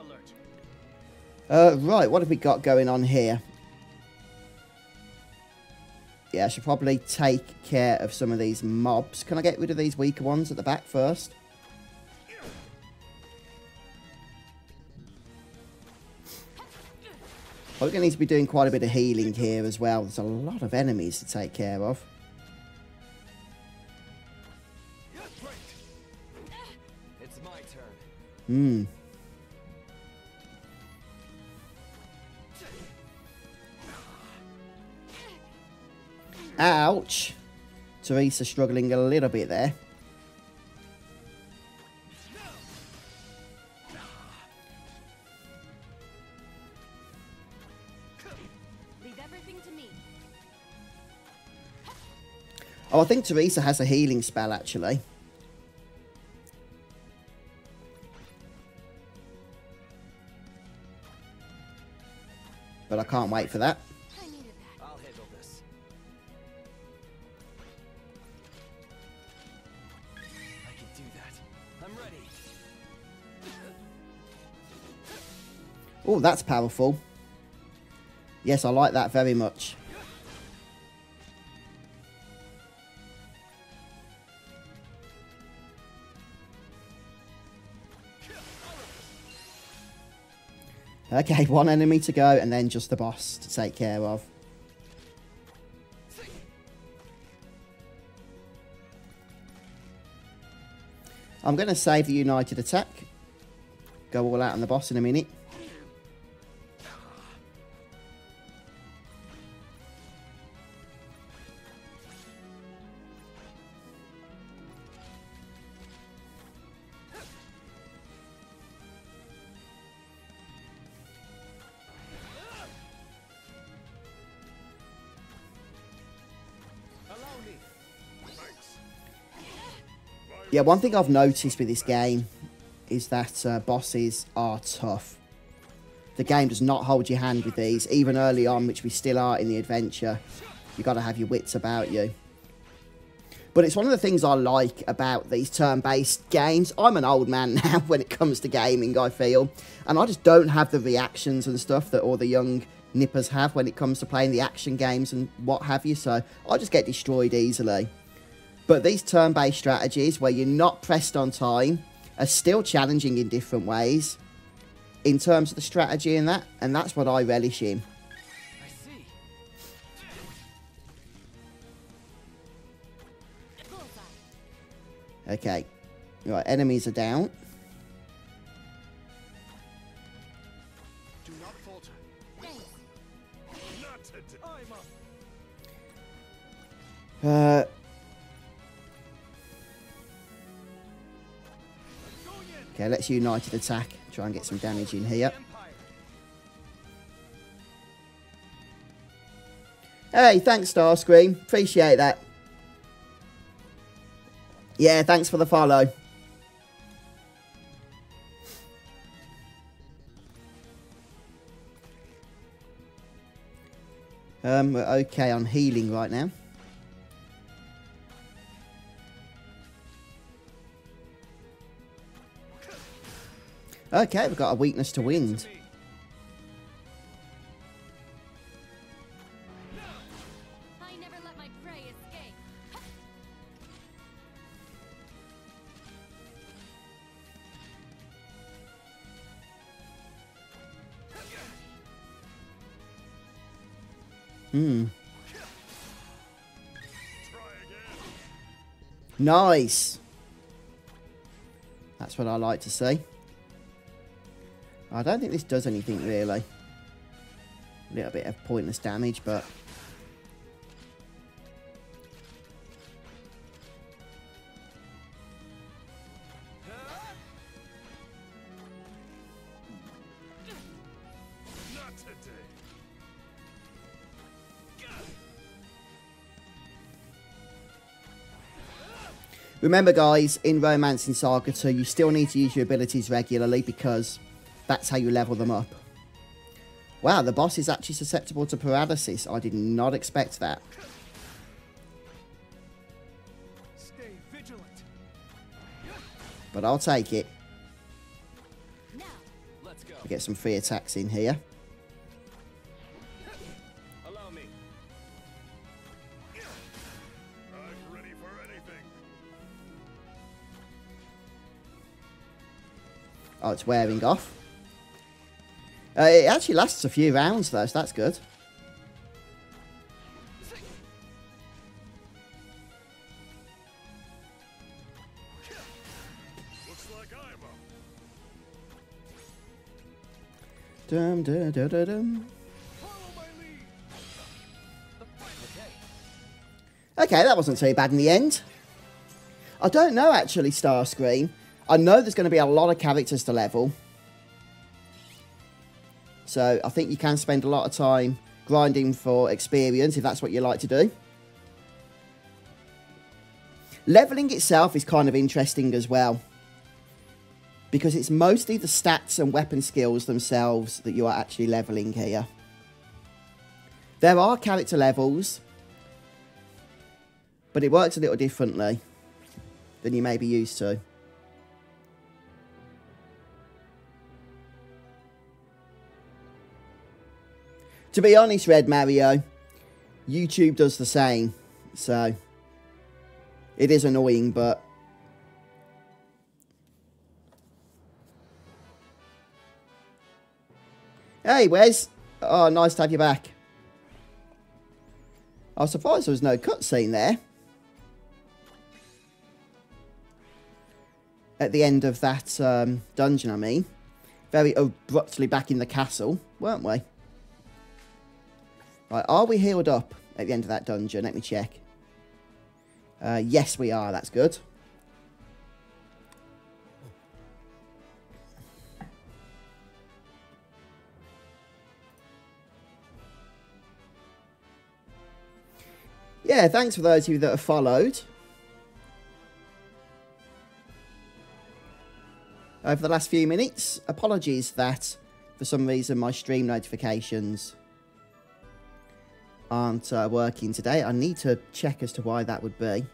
alert. Right, what have we got going on here? Yeah, I should probably take care of some of these mobs. Can I get rid of these weaker ones at the back first? We're going to need to be doing quite a bit of healing here as well. There's a lot of enemies to take care of. It's my turn. Ouch. Teresa struggling a little bit there. Leave everything to me. Oh, I think Teresa has a healing spell, actually. But I can't wait for that. I needed that. I'll handle this. I can do that. I'm ready. Oh, that's powerful. Yes, I like that very much. Okay, one enemy to go and then just the boss to take care of. I'm going to save the United attack. Go all out on the boss in a minute. Yeah, one thing I've noticed with this game is that bosses are tough. The game does not hold your hand with these, even early on, which we still are in the adventure. You've got to have your wits about you. But it's one of the things I like about these turn-based games. I'm an old man now when it comes to gaming, I feel. And I just don't have the reactions and stuff that all the young nippers have when it comes to playing the action games and what have you. So I just get destroyed easily. But these turn-based strategies where you're not pressed on time are still challenging in different ways in terms of the strategy and that's what I relish in. I see. Okay, right, enemies are down. Do not falter. Not today. I'm up. Okay, let's United attack. Try and get some damage in here. Hey, thanks, Starscream. Appreciate that. Yeah, thanks for the follow. We're okay on healing right now. Okay, we've got a weakness to wind. I never let my prey escape. Nice. That's what I like to see. I don't think this does anything really. A little bit of pointless damage, but... Not today. Remember guys, in Romancing SaGa 2, you still need to use your abilities regularly because that's how you level them up. Wow, the boss is actually susceptible to paralysis. I did not expect that. Stay vigilant. But I'll take it. Now, Let's go. Get some free attacks in here. Allow me. I'm ready for anything. Oh, it's wearing off. It actually lasts a few rounds though, so that's good. Looks like I'm up. Dum, dum, dum, dum, dum. Follow my lead. Okay, that wasn't too bad in the end. I don't know actually, Starscream. I know there's going to be a lot of characters to level. So I think you can spend a lot of time grinding for experience if that's what you like to do. Leveling itself is kind of interesting as well, because it's mostly the stats and weapon skills themselves that you are actually leveling here. There are character levels, but it works a little differently than you may be used to. To be honest, Red Mario, YouTube does the same, so it is annoying, but hey, Wes. Oh, nice to have you back. I was surprised there was no cutscene there. At the end of that dungeon, I mean. Very abruptly back in the castle, weren't we? Right, are we healed up at the end of that dungeon? Let me check. Yes, we are. That's good. Yeah, thanks for those of you that have followed over the last few minutes. Apologies that for some reason my stream notifications aren't working today. I need to check as to why that would be.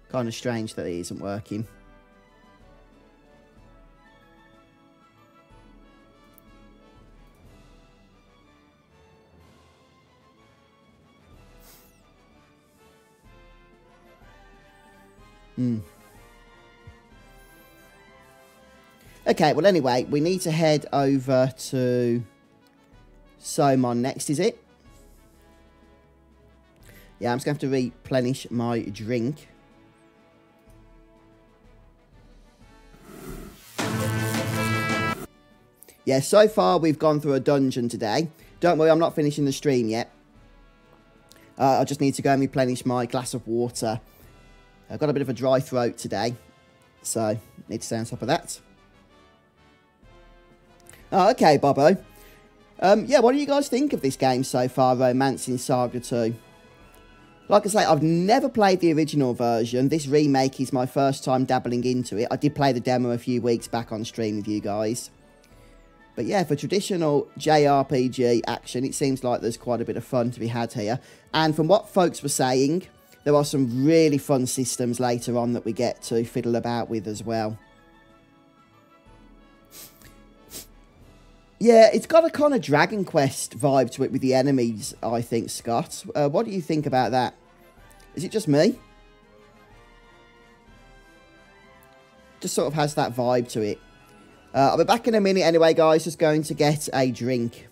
Kind of strange that it isn't working. Okay, well anyway, we need to head over to Somon next, is it? Yeah, I'm just going to have to replenish my drink. Yeah, so far we've gone through a dungeon today. Don't worry, I'm not finishing the stream yet. I just need to go and replenish my glass of water. I've got a bit of a dry throat today, so need to stay on top of that. Oh, okay, Bobo. Yeah, what do you guys think of this game so far, Romancing SaGa 2? Like I say, I've never played the original version. This remake is my first time dabbling into it. I did play the demo a few weeks back on stream with you guys. But yeah, for traditional JRPG action, it seems like there's quite a bit of fun to be had here. And from what folks were saying, there are some really fun systems later on that we get to fiddle about with as well. Yeah, it's got a kind of Dragon Quest vibe to it with the enemies, I think, Scott. What do you think about that? Is it just me? Just sort of has that vibe to it. I'll be back in a minute anyway, guys. Just going to get a drink.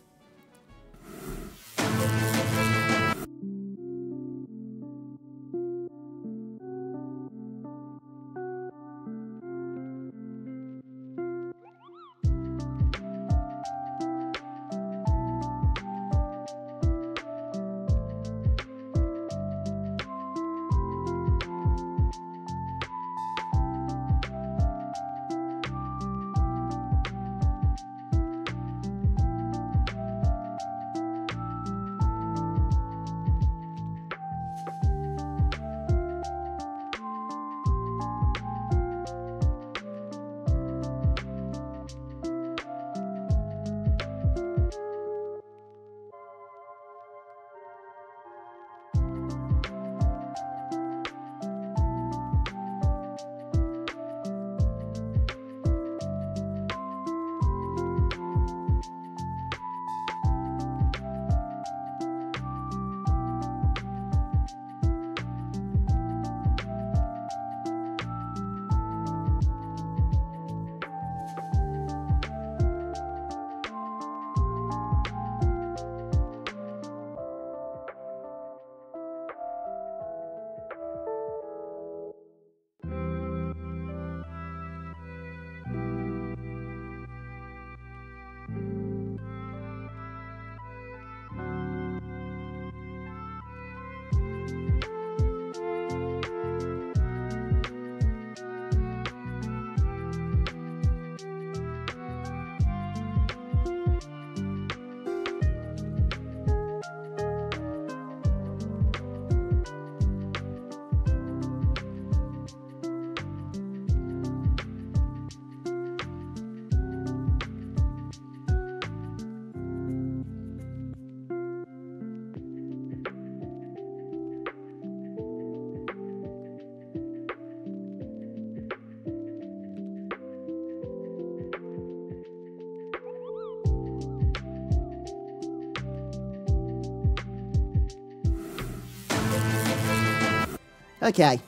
Okay.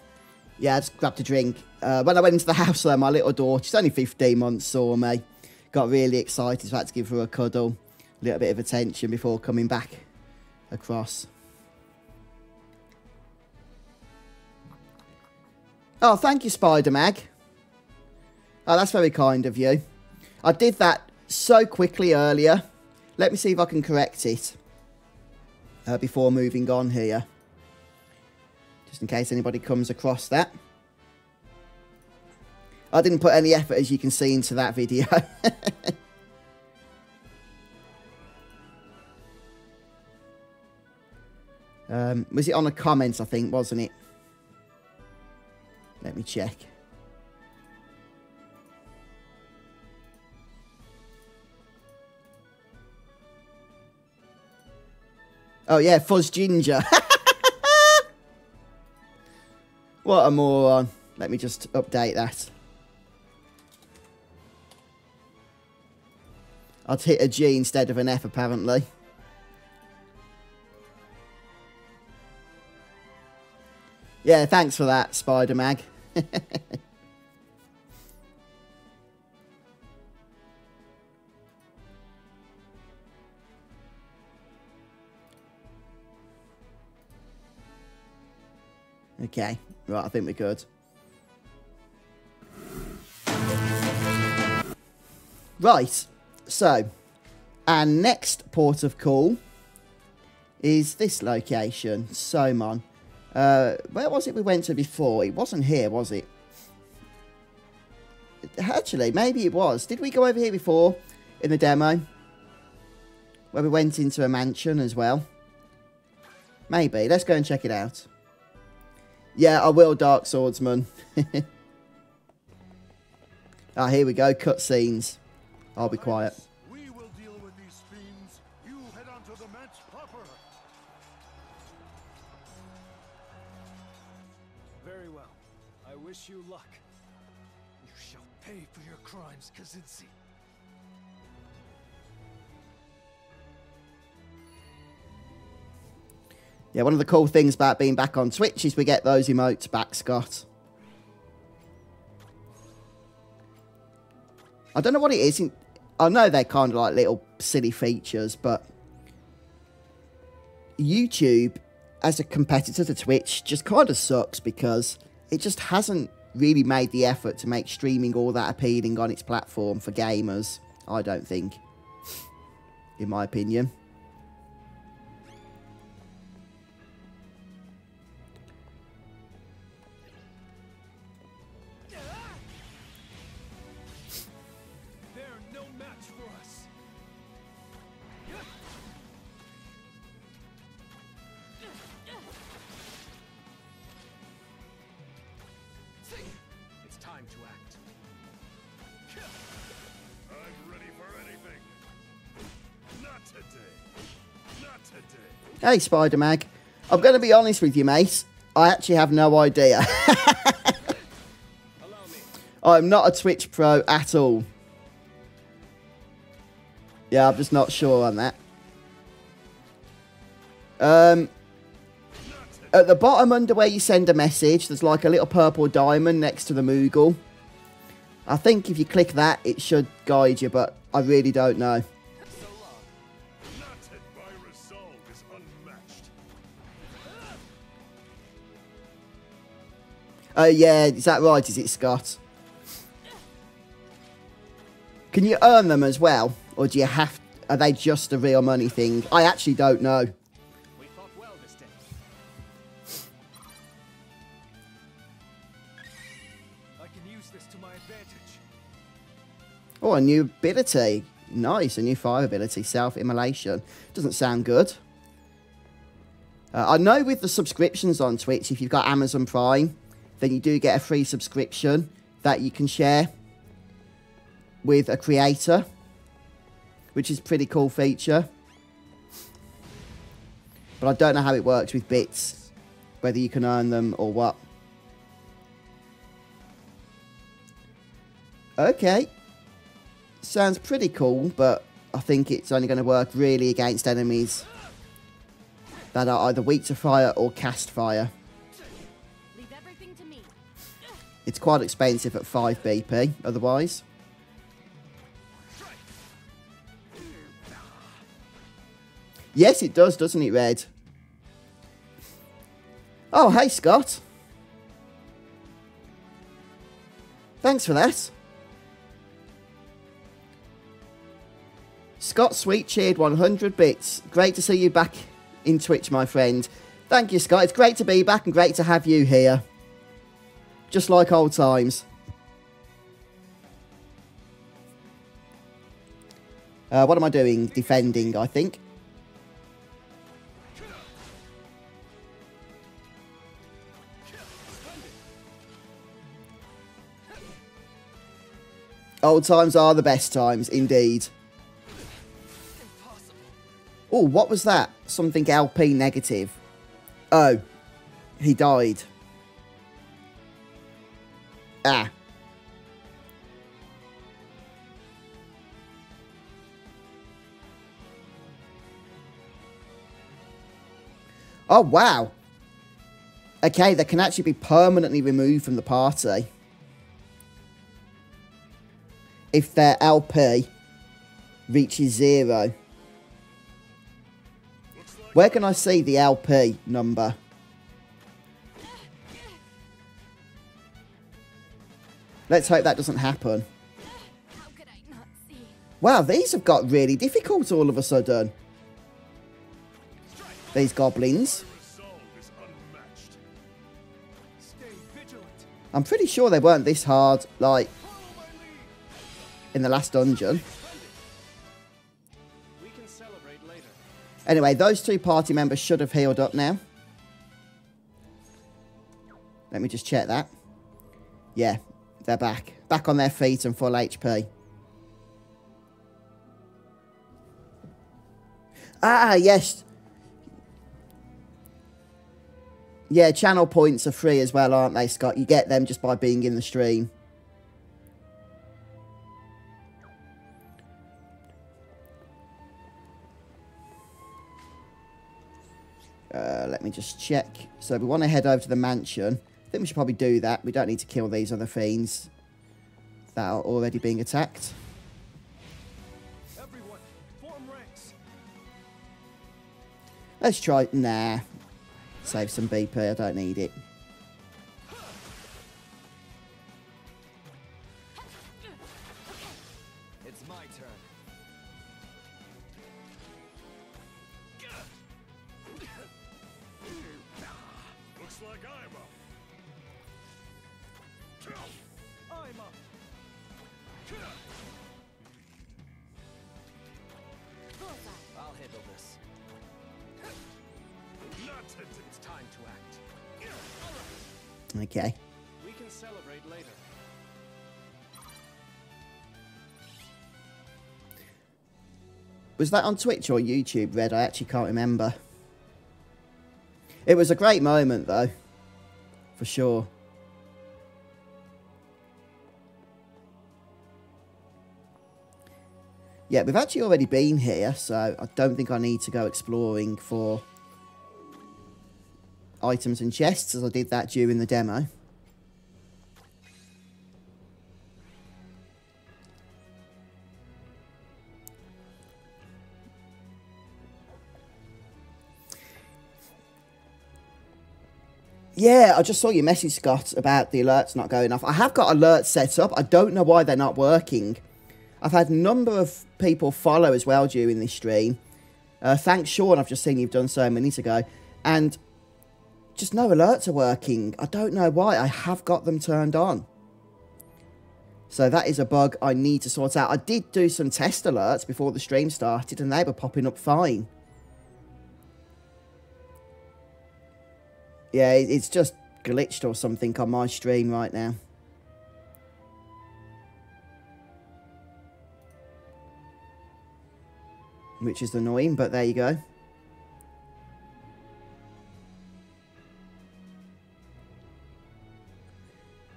Yeah, I just grabbed a drink. When I went into the house though, my little daughter, she's only 15 months, saw me. Got really excited, so I had to give her a cuddle. A little bit of attention before coming back across. Oh, thank you, Spider-Mag. Oh, that's very kind of you. I did that so quickly earlier. Let me see if I can correct it before moving on here. Just in case anybody comes across that. I didn't put any effort, as you can see, into that video. Was it on the comments, I think, wasn't it? Let me check. Oh, yeah, Fuzz Ginger. What a moron. Let me just update that. I'd hit a G instead of an F, apparently. Yeah, thanks for that, Spider-Mag. Okay, right, I think we're good. Right, so, our next port of call is this location, Somon. Where was it we went to before? It wasn't here, was it? Actually, maybe it was. Did we go over here before in the demo? Where we went into a mansion as well? Maybe. Let's go and check it out. Yeah, I will, Dark Swordsman. Ah, here we go. Cutscenes. I'll be quiet. We will deal with these fiends. You head on to the match proper. Very well. I wish you luck. You shall pay for your crimes, Kazinsi. Yeah, one of the cool things about being back on Twitch is we get those emotes back, Scott. I don't know what it is. I know they're kind of like little silly features, but YouTube, as a competitor to Twitch, just kind of sucks because it just hasn't really made the effort to make streaming all that appealing on its platform for gamers, I don't think, in my opinion. Hey, Spider-Mag. I'm going to be honest with you, mate. I actually have no idea. I'm not a Twitch pro at all. Yeah, I'm just not sure on that. At the bottom under where you send a message, there's like a little purple diamond next to the Moogle. I think if you click that, it should guide you, but I really don't know. Oh, yeah, is that right? Is it, Scott? Can you earn them as well? Or do you have... Are they just a real money thing? I actually don't know. We fought well this day. I can use this to my advantage. Oh, a new ability. Nice, a new fire ability. Self-immolation. Doesn't sound good. I know with the subscriptions on Twitch, if you've got Amazon Prime, then you do get a free subscription that you can share with a creator, which is a pretty cool feature. But I don't know how it works with bits, whether you can earn them or what. Okay. Sounds pretty cool, but I think it's only going to work really against enemies that are either weak to fire or cast fire. Leave It's quite expensive at 5 BP otherwise. Yes, it does, doesn't it, Red? Oh, hey, Scott. Thanks for that. Scott Sweet cheered 100 bits. Great to see you back in Twitch, my friend. Thank you, Scott. It's great to be back and great to have you here. Just like old times. What am I doing? Defending, I think. Old times are the best times, indeed. Oh, what was that? Something LP negative. Oh, he died. Ah. Oh, wow. Okay, they can actually be permanently removed from the party if their LP reaches 0. Where can I see the LP number? Let's hope that doesn't happen. How could I not see? Wow, these have got really difficult all of a sudden. These goblins. I'm pretty sure they weren't this hard, like, in the last dungeon. We can celebrate later. Anyway, those 2 party members should have healed up now. Let me just check that. Yeah, they're back. Back on their feet and full HP. Ah, yes. Yeah, channel points are free as well, aren't they, Scott? You get them just by being in the stream. Let me just check. So we want to head over to the mansion. I think we should probably do that. We don't need to kill these other fiends that are already being attacked. Everyone, form ranks. Let's try... Nah. Save some BP. I don't need it. It's my turn. Looks like I'm up. I'm up. I'll handle this. It's time to act. Okay. We can celebrate later. Was that on Twitch or YouTube, Red? I actually can't remember. It was a great moment, though. For sure. Yeah, we've actually already been here, so I don't think I need to go exploring for items and chests, as I did that during the demo. Yeah, I just saw your message, Scott, about the alerts not going off. I have got alerts set up. I don't know why they're not working. I've had a number of people follow as well during this stream. Thanks, Sean. I've just seen you've done so minutes ago. And just no alerts are working. I don't know why. I have got them turned on. So that is a bug I need to sort out. I did do some test alerts before the stream started, and they were popping up fine. Yeah, it's just glitched or something on my stream right now. Which is annoying, but there you go.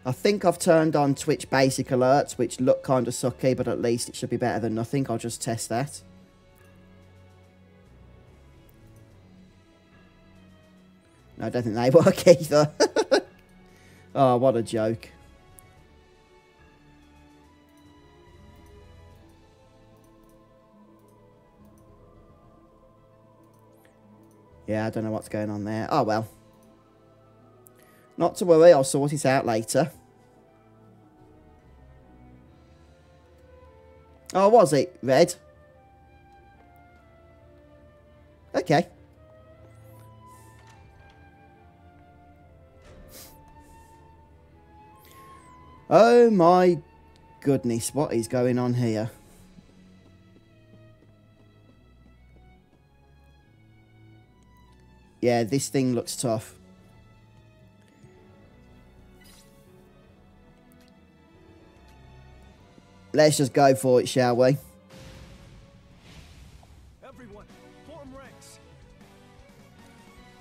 I think I've turned on Twitch basic alerts, which look kind of sucky, but at least it should be better than nothing. I'll just test that. No, I don't think they work either. Oh, what a joke. Yeah, I don't know what's going on there. Oh, well. Not to worry, I'll sort it out later. Oh, was it red? Okay. Oh my goodness, what is going on here? Yeah, this thing looks tough. Let's just go for it, shall we? Everyone, form ranks.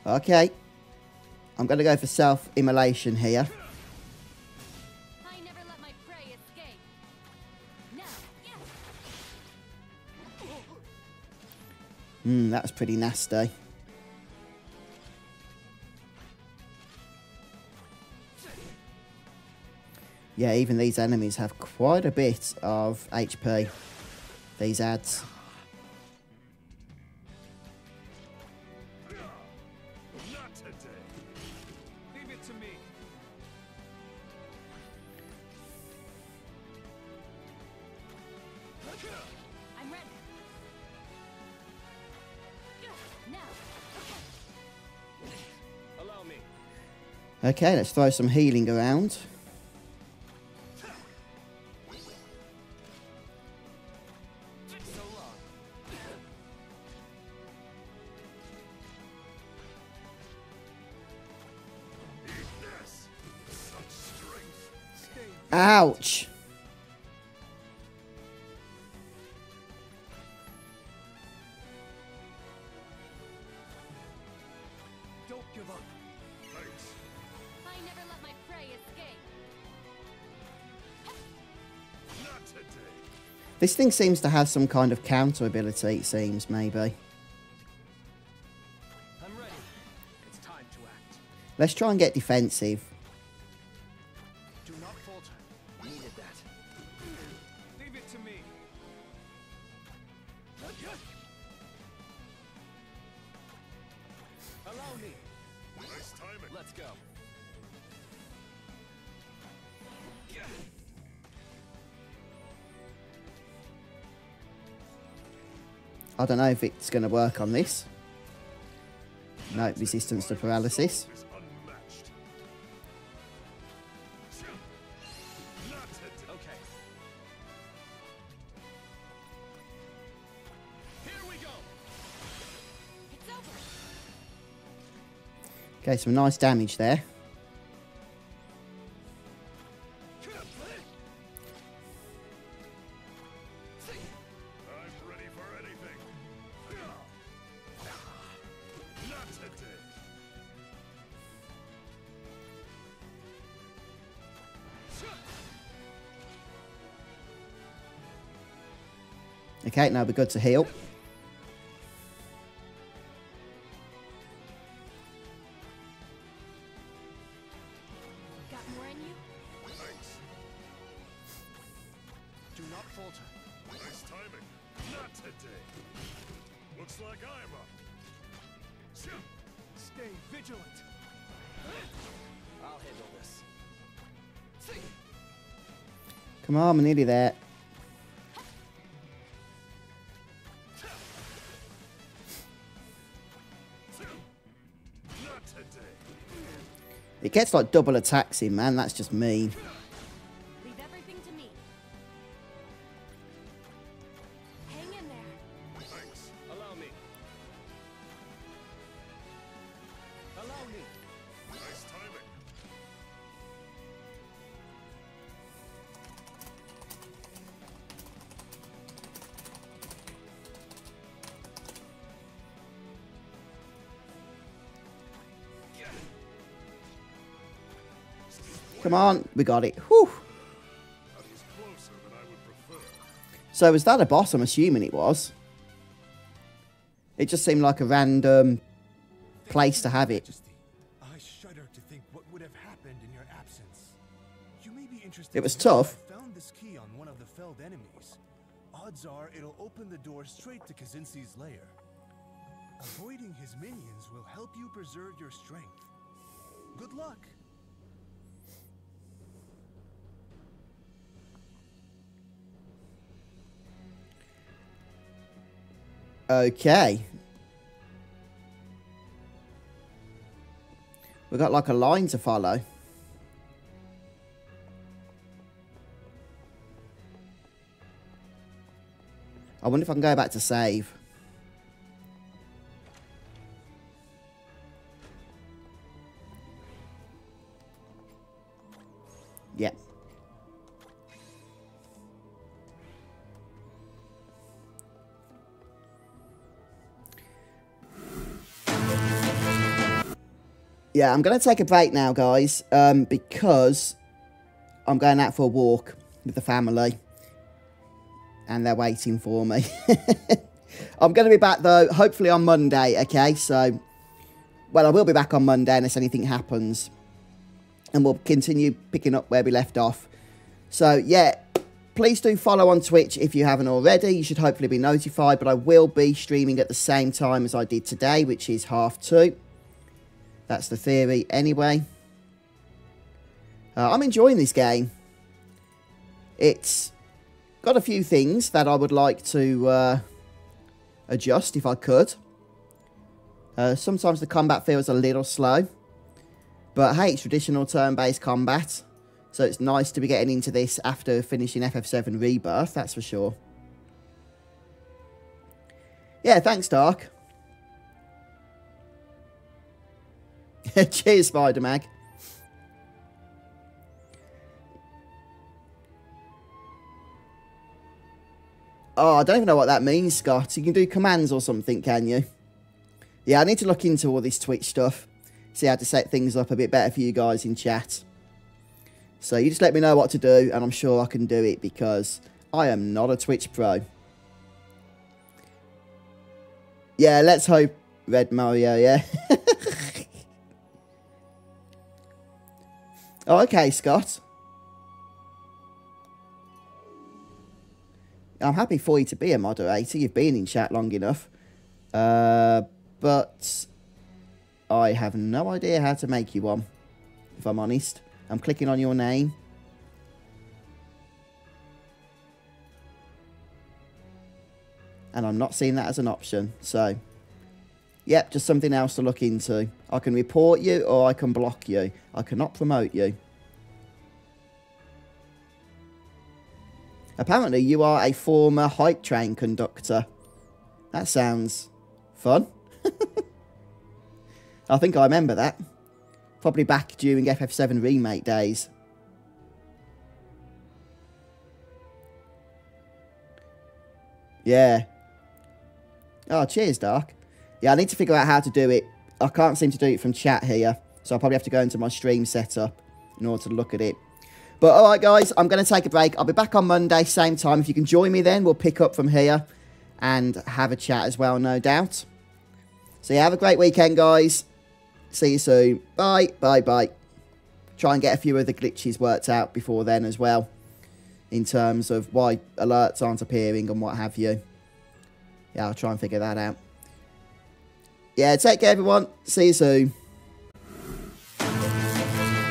Okay. I'm going to go for self-immolation here. I never let my prey escape. No. That was pretty nasty. Yeah, even these enemies have quite a bit of HP. These ads. Not today. Leave it to me. I'm ready. Now. Allow me. Okay, let's throw some healing around. So long. This. Such strength. Ouch! Don't give up. Thanks. I never let my prey escape. Not today. This thing seems to have some kind of counter ability, it seems, maybe. I'm ready. It's time to act. Let's try and get defensive. Do not falter. Needed that. Leave it to me. Allow me. Nice timing. Let's go. I don't know if it's going to work on this. No, resistance to paralysis. Is unmatched. Not today. Okay. Here we go. It's over. Okay, some nice damage there. I'm ready for anything. Not today. Okay, now we're good to heal. Got more in you? Thanks. Do not falter. Nice timing. Not today. Looks like I'm up. Stay vigilant. I'll handle this. Come on, we're nearly there. Not today. It gets like double attacks in, man. That's just mean. Leave everything to me. Hang in there. Thanks. Allow me. Allow me. Nice timing. Come on, we got it. Whew. That was closer than I would prefer. So was that a boss? I'm assuming it was. It just seemed like a random place to have it. Majesty, I shudder to think what would have happened in your absence. You may be interested. It was to know tough. I found this key on one of the felled enemies. Odds are it'll open the door straight to Kazinski's lair. Avoiding his minions will help you preserve your strength. Good luck. Okay. We've got like a line to follow. I wonder if I can go back to save. Yep. Yeah, I'm going to take a break now, guys, because I'm going out for a walk with the family. And they're waiting for me. I'm going to be back, though, hopefully on Monday, okay? So, well, I will be back on Monday unless anything happens. And we'll continue picking up where we left off. So, yeah, please do follow on Twitch if you haven't already. You should hopefully be notified. But I will be streaming at the same time as I did today, which is 2:30. That's the theory anyway. I'm enjoying this game. It's got a few things that I would like to adjust if I could. Sometimes the combat feels a little slow. But hey, it's traditional turn-based combat. So it's nice to be getting into this after finishing FF7 Rebirth, that's for sure. Yeah, thanks, Dark. Cheers, Spider-Mag. Oh, I don't even know what that means, Scott. You can do commands or something, can you? Yeah, I need to look into all this Twitch stuff. See how to set things up a bit better for you guys in chat. So you just let me know what to do, and I'm sure I can do it because I am not a Twitch pro. Yeah, let's hope Red Mario, yeah. Oh, okay, Scott. I'm happy for you to be a moderator. You've been in chat long enough. But I have no idea how to make you one, if I'm honest. I'm clicking on your name. And I'm not seeing that as an option. So, yep, just something else to look into. I can report you or I can block you. I cannot promote you. Apparently, you are a former hype train conductor. That sounds fun. I think I remember that. Probably back during FF7 Remake days. Yeah. Oh, cheers, Dark. Yeah, I need to figure out how to do it. I can't seem to do it from chat here. So I'll probably have to go into my stream setup in order to look at it. But alright guys, I'm going to take a break. I'll be back on Monday, same time. If you can join me then, we'll pick up from here and have a chat as well, no doubt. So yeah, have a great weekend, guys. See you soon. Bye, bye, bye. Try and get a few of the glitches worked out before then as well. In terms of why alerts aren't appearing and what have you. Yeah, I'll try and figure that out. Yeah, take care everyone. See you soon.